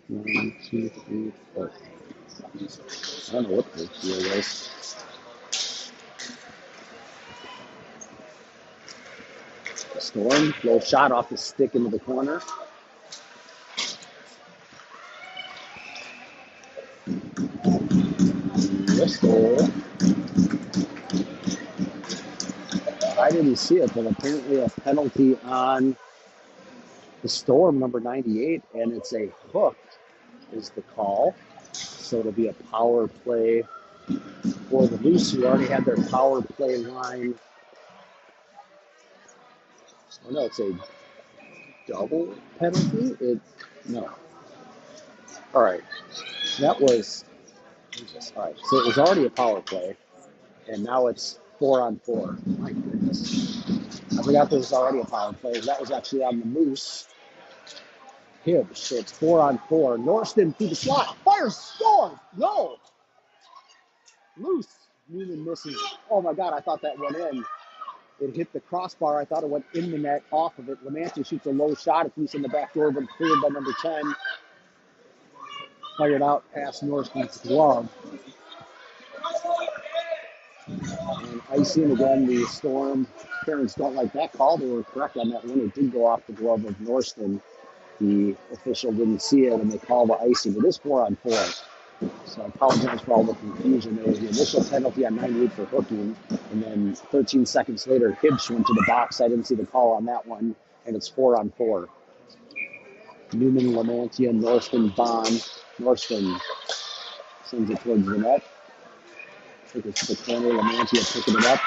1, 2, 3, 4. I don't know what the deal is. Storm, low shot off the stick into the corner. Whistle. didn't see it, but apparently a penalty on the Storm, number 98, and it's a hook is the call. So it'll be a power play for the Moose, who already had their power play line. Oh no, it's a double penalty? No. All right. That was Jesus. All right. So it was already a power play, and now it's 4-on-4. My goodness. I forgot there was already a power play. That was actually on the Moose. Hibbs. So it's 4-on-4. Norston through the slot. Fires, score! No! Loose. Newman misses. Oh my God, I thought that went in. It hit the crossbar. I thought it went in the net off of it. Lamantia shoots a low shot. It's loose in the back door, but cleared by number 10. Fired out past Norston's glove. And icing again, the Storm parents don't like that call. They were correct on that one. It did go off the glove of Norston. The official didn't see it, and they called the icing. It is 4-on-4. So I apologize for all the confusion. There was the initial penalty on 98 for hooking, and then 13 seconds later, Hibbs went to the box. I didn't see the call on that one, and it's 4-on-4. Newman, Lamantia, Norston, Bond. Norston sends it towards the net. Took it to the corner. Lamantia picking it up,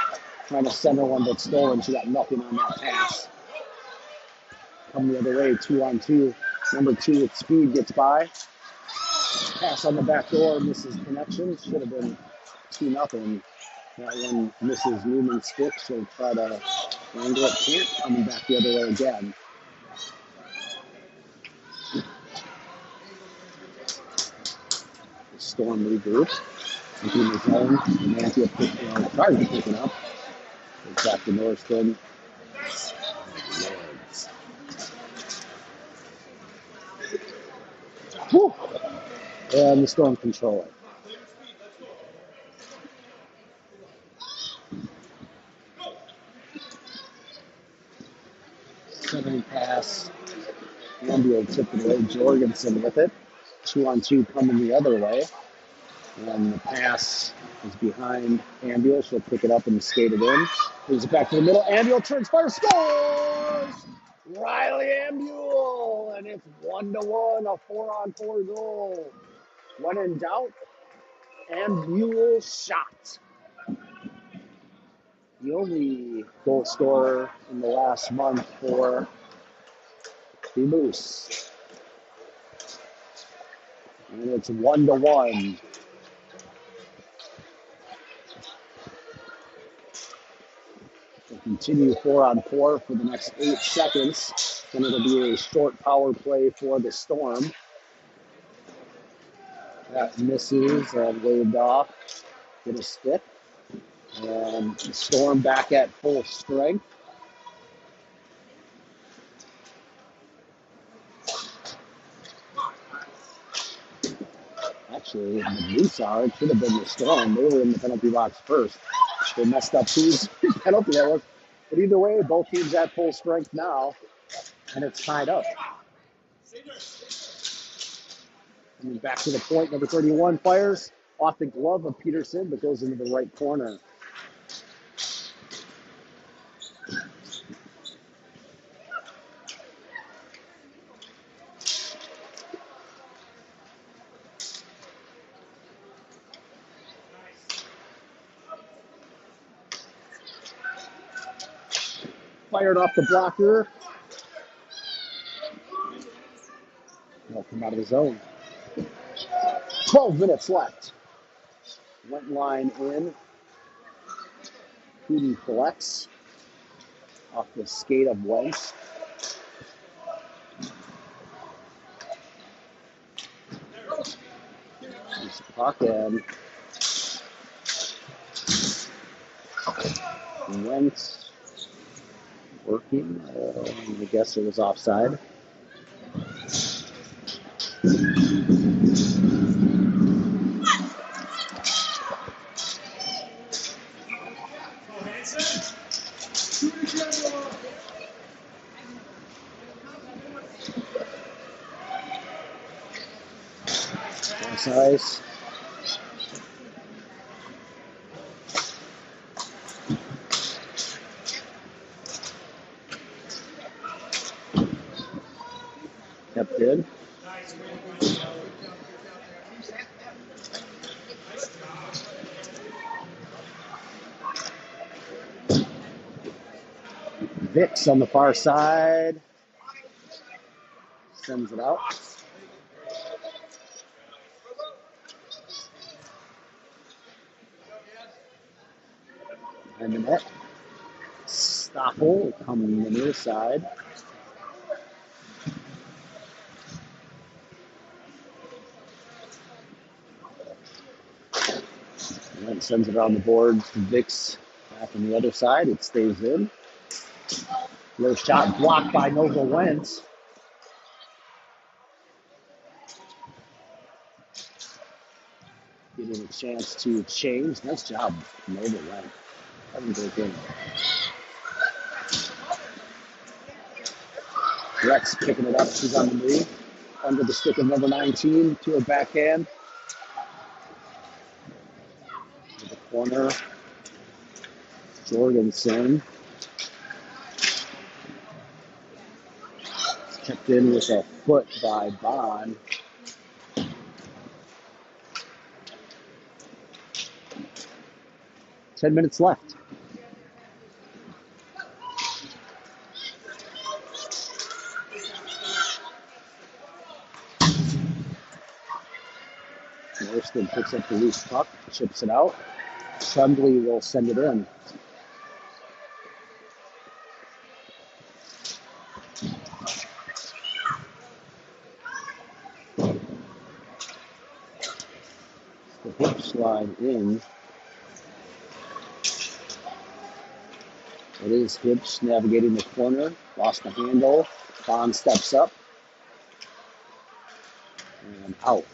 trying to center one, but stolen. She got nothing on that pass. Come the other way, 2-on-2. Number 2 with speed gets by. Pass on the back door, misses connection. Should have been 2-0. That one misses Newman's stick. She'll try to angle it. Can't. Coming back the other way again. The Storm regroup. Into the zone. Lamantia tries to pick it up. It's back to Norston. Whew. And the Storm control it. Centering pass. Ambio tipped it away. Jorgensen with it. 2-on-2 coming the other way. And the pass is behind Ambio. She'll pick it up and skate it in. Moves it back to the middle. Ambio turns, fire, scores! Riley Ambio! And it's 1-1, a 4-on-4 goal. When in doubt, Ambio shot. The only goal scorer in the last month for the Moose. And it's 1-1. We'll continue 4-on-4 for the next 8 seconds. Then it'll be a short power play for the Storm. That misses and waved off. Get a stick. And the Storm back at full strength. Actually, the Moose are. It should have been the Storm. They were in the penalty box first. They messed up whose penalty that was. But either way, both teams at full strength now. And it's tied up. And back to the point, number 31 fires off the glove of Peterson, but goes into the right corner. Fired off the blocker. They'll come out of the zone. 12 minutes left. Went line in. Coody collects off the skate of Wentz. There's the puck and Wentz working. I guess it was offside. Size. kid. Vicks on the far side. Sends it out. And the net. Stoppel coming the near side. And then sends it around the board to Vicks back on the other side. It stays in. Low shot blocked by Nova Wentz. Getting a chance to change. Nice job, Nova Wentz. Having a great game. Rex picking it up. She's on the move. Under the stick of number 19 to her backhand. To the corner. Jorgensen. Kept in with a foot by Bond. Ten minutes left. Norriston picks up the loose puck, chips it out. Tremblay will send it in. The hook slide in. It is Hibbs navigating the corner. Lost the handle. Bond steps up. And out.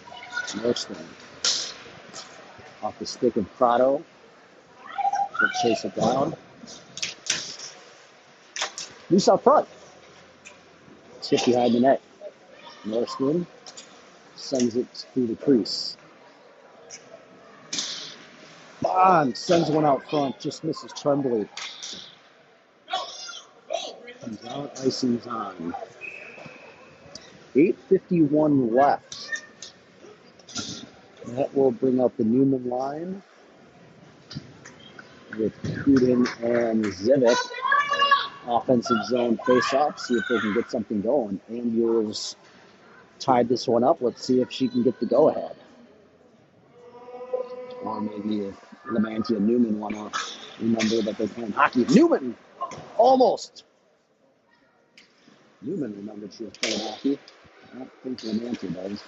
Norriston. Off the stick of Prado. She'll chase it down. Loose out front. Tip behind the net. Norriston sends it through the crease. Bond sends one out front. Just misses Tremblay. Comes out, icing's on. 8:51 left. That will bring up the Newman line with Kudin and Zivik. Offensive zone face-off. See if they can get something going. Andrews tied this one up. Let's see if she can get the go-ahead. Or maybe if Lamantia and Newman want to remember that they're playing hockey. Newman! Almost! Newman remembered she was playing hockey. I don't think Lamantia does.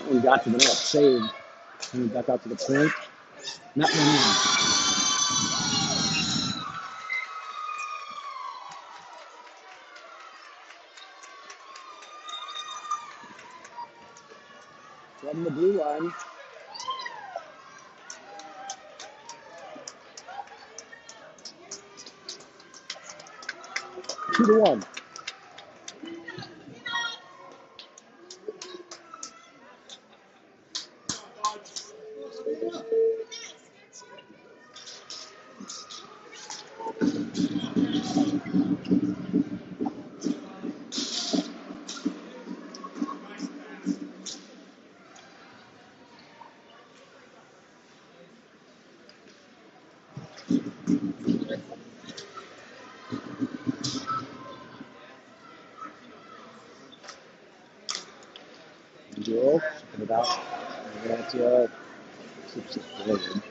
We got to the net, saved. And back out to the point. Not one in. From the blue line. Two to one. Joe, put it out. Lamantia tips it forward.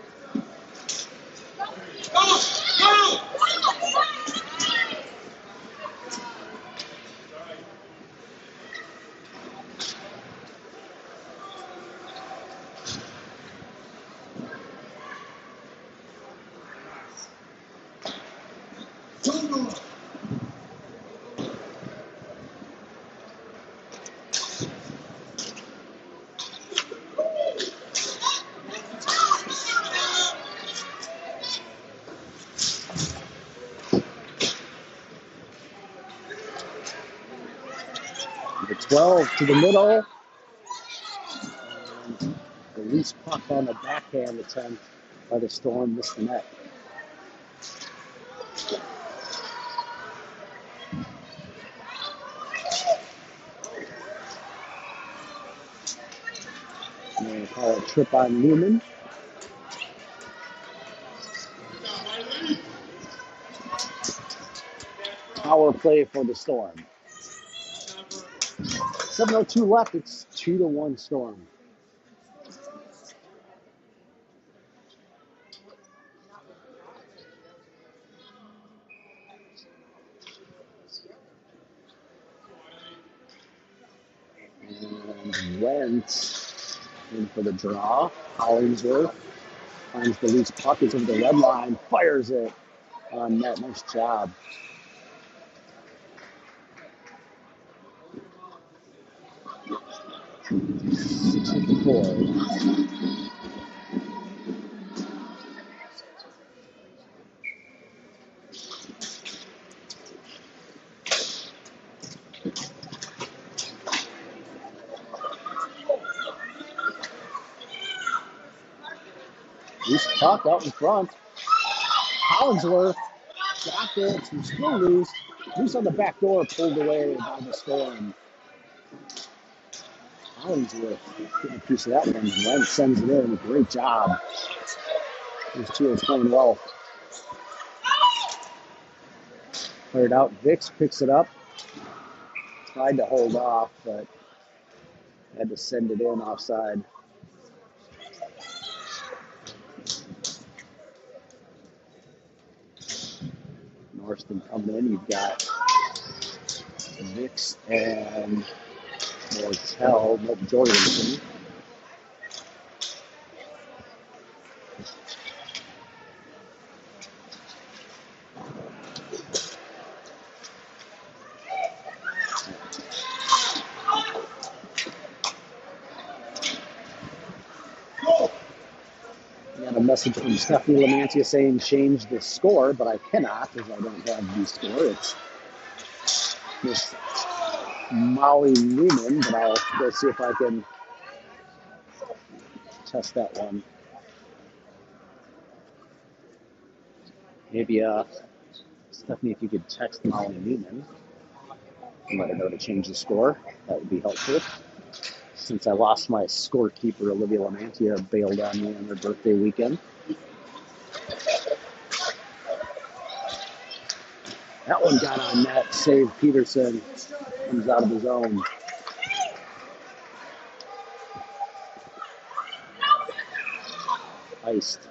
Number 12 to the middle. And the Loose puck on the backhand attempt by the Storm, missed the net. And they call it trip on Newman. Power play for the Storm. 7:02 left. It's 2-1 Storm. And Wentz in for the draw. Hollingsworth finds the loose puck. It's over the red line. Fires it on net. Nice job. Four. Loose puck out in front. Hollingsworth got it. It's still loose. Loose on the back door, pulled away by the Storm. Hollingsworth getting a piece of that one. Wentz sends it in. Great job. These two are playing well. Cleared out. Vicks picks it up. Tried to hold off, but had to send it in offside. Norriston coming in. You've got Vicks and Mortel, Jorgensen. Got a message from Stephanie Lamantia saying change the score, but I cannot because I don't have the score. It's Miss Molly Newman, but I'll go see if I can test that one. Maybe, Stephanie, if you could text Molly Newman and let her know to change the score, that would be helpful. Since I lost my scorekeeper, Olivia Lamantia bailed on me on her birthday weekend. That one got on net. Save Peterson. Comes out of his own. Iced.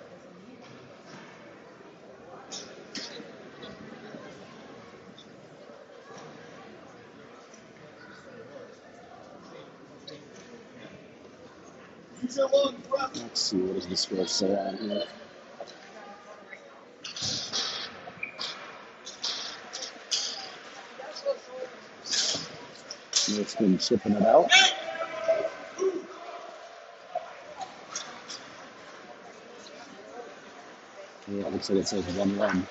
Let's see, what does the score say on here? It's been chipping it out. Yeah, it looks like it says 1-1.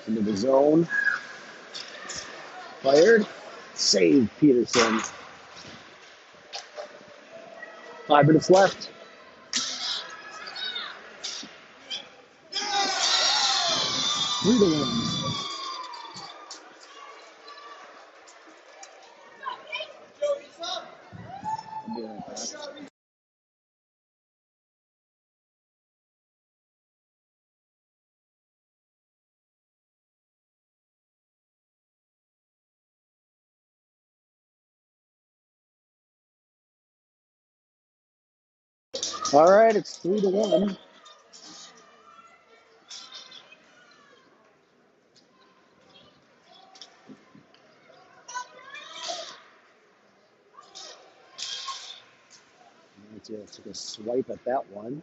Into the zone. Fired. Save Peterson. 5 minutes left. Three to one. I'll be right back. All right, it's 3 to one. Took a swipe at that one.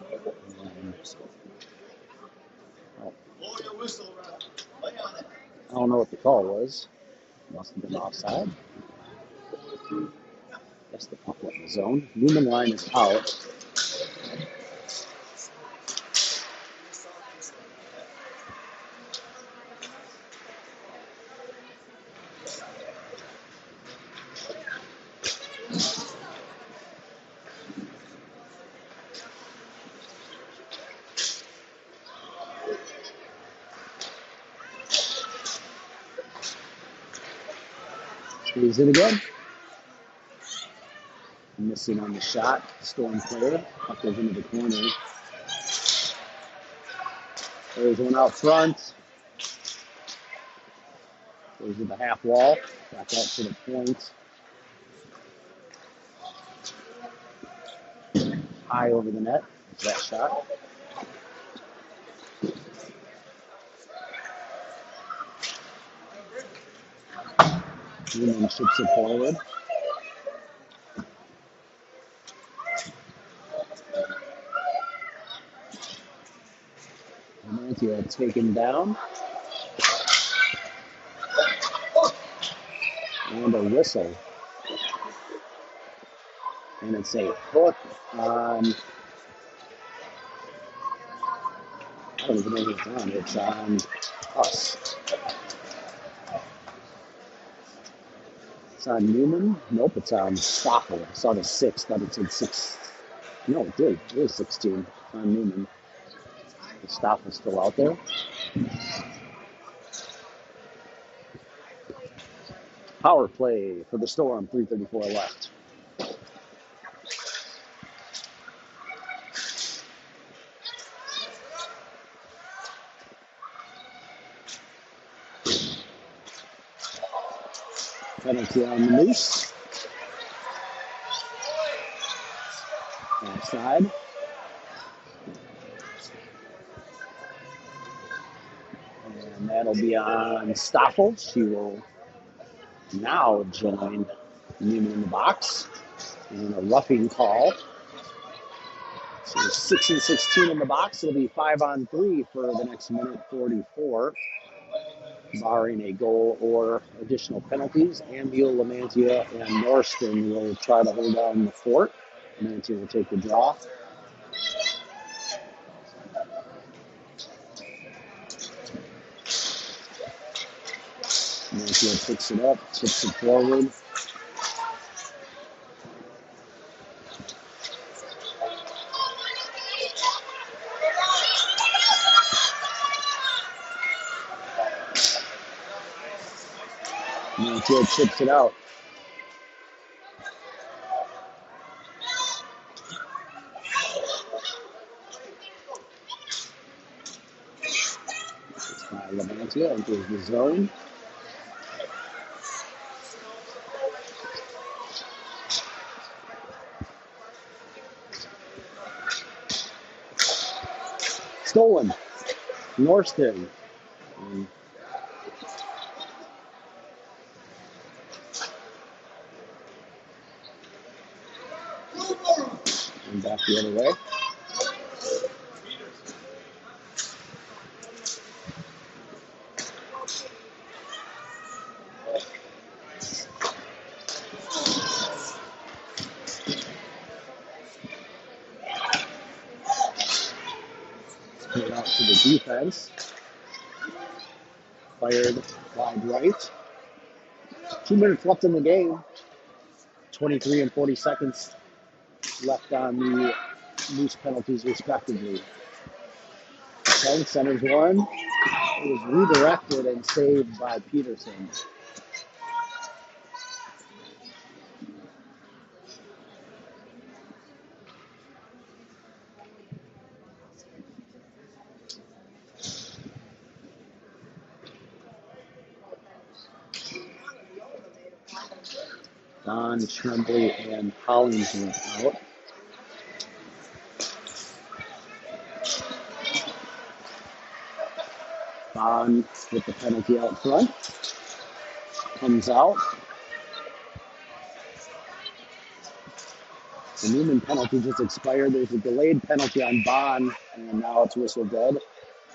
I don't know what the call was. Must have been offside. Guess the puck went in the zone. Newman line is out. Here's it again. Missing on the shot. Storm player. Puck goes into the corner. There's one out front. Goes to the half wall. Back out to the point. High over the net. That shot. Newman ships it forward. Lamantia taken down. And a whistle. And it's a hook on, I don't even know who it's on. It's on us. It's on Newman. Nope, it's on Stoffel. I saw the 6. Thought it said 6. No, it did. It was 16 on Newman. The Stoffel's still out there. Power play for the Storm. 3:34 left. Penalty on the Moose. Outside. And that'll be on Stoffel. She will now join Newman in the box. And a roughing call. So 6 and 16 in the box. It'll be 5-on-3 for the next minute 44. Barring a goal or additional penalties. Ambiel, Lamantia, and Norston will try to hold down the fort. Lamantia will take the draw. Lamantia picks it up, tips it forward. Lamantia chips it out. Lamantia enters the zone. Stolen. Norston. And back the other way. Put it out to the defense. Fired wide right. 2 minutes left in the game. 23 and 40 seconds left on the Moose penalties, respectively. Okay, centers one. It was redirected and saved by Peterson. Don, Tremblay, and Hollins went out. Bond with the penalty out front. Comes out. The Newman penalty just expired. There's a delayed penalty on Bond, and now it's whistle dead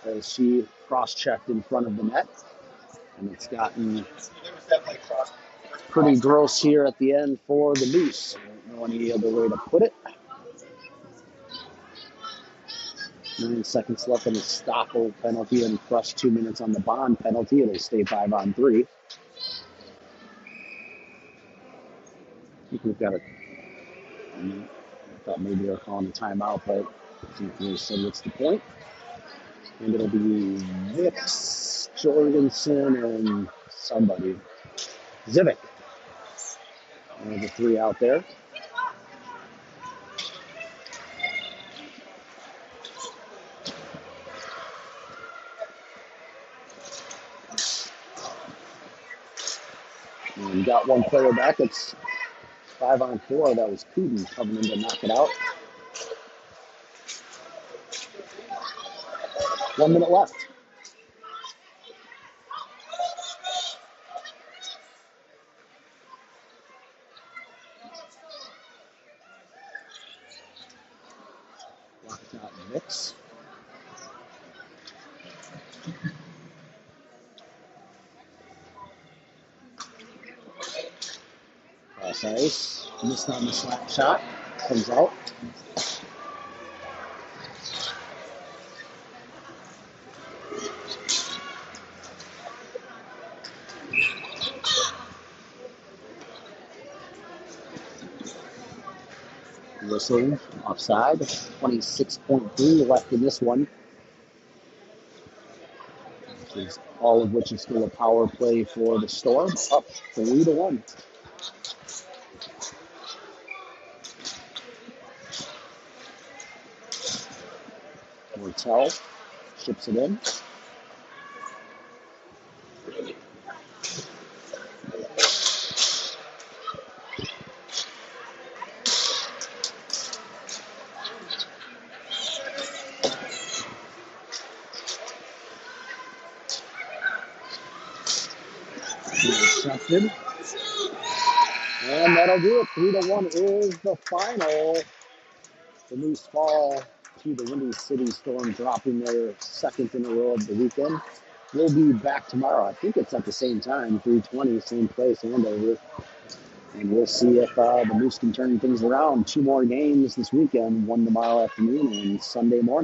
as she cross-checked in front of the net. And it's gotten pretty gross here at the end for the Moose. I don't know any other way to put it. 9 seconds left on the Stoffel penalty and plus 2 minutes on the Bond penalty. It'll stay 5-on-3. I think we've got I thought maybe they were calling a timeout, but I think they said what's the point. And it'll be Vicks, Jorgensen, and somebody. Zivik There's a 3 out there. And got one player back. It's 5-on-4. That was Cooten coming in to knock it out. 1 minute left. Locks out Mix. Cross ice. Missed on the slap shot. Comes out. Whistle offside. 26.3 left in this one. All of which is still a power play for the Storm. Up 3-1. Martell ships it in. Intercepted. And that'll do it. 3-1 is the final. The Moose fall to the Windy City Storm, dropping their second in a row of the weekend. We'll be back tomorrow. I think it's at the same time, 3:20, same place, Andover. And we'll see if the Moose can turn things around. 2 more games this weekend, one tomorrow afternoon and Sunday morning.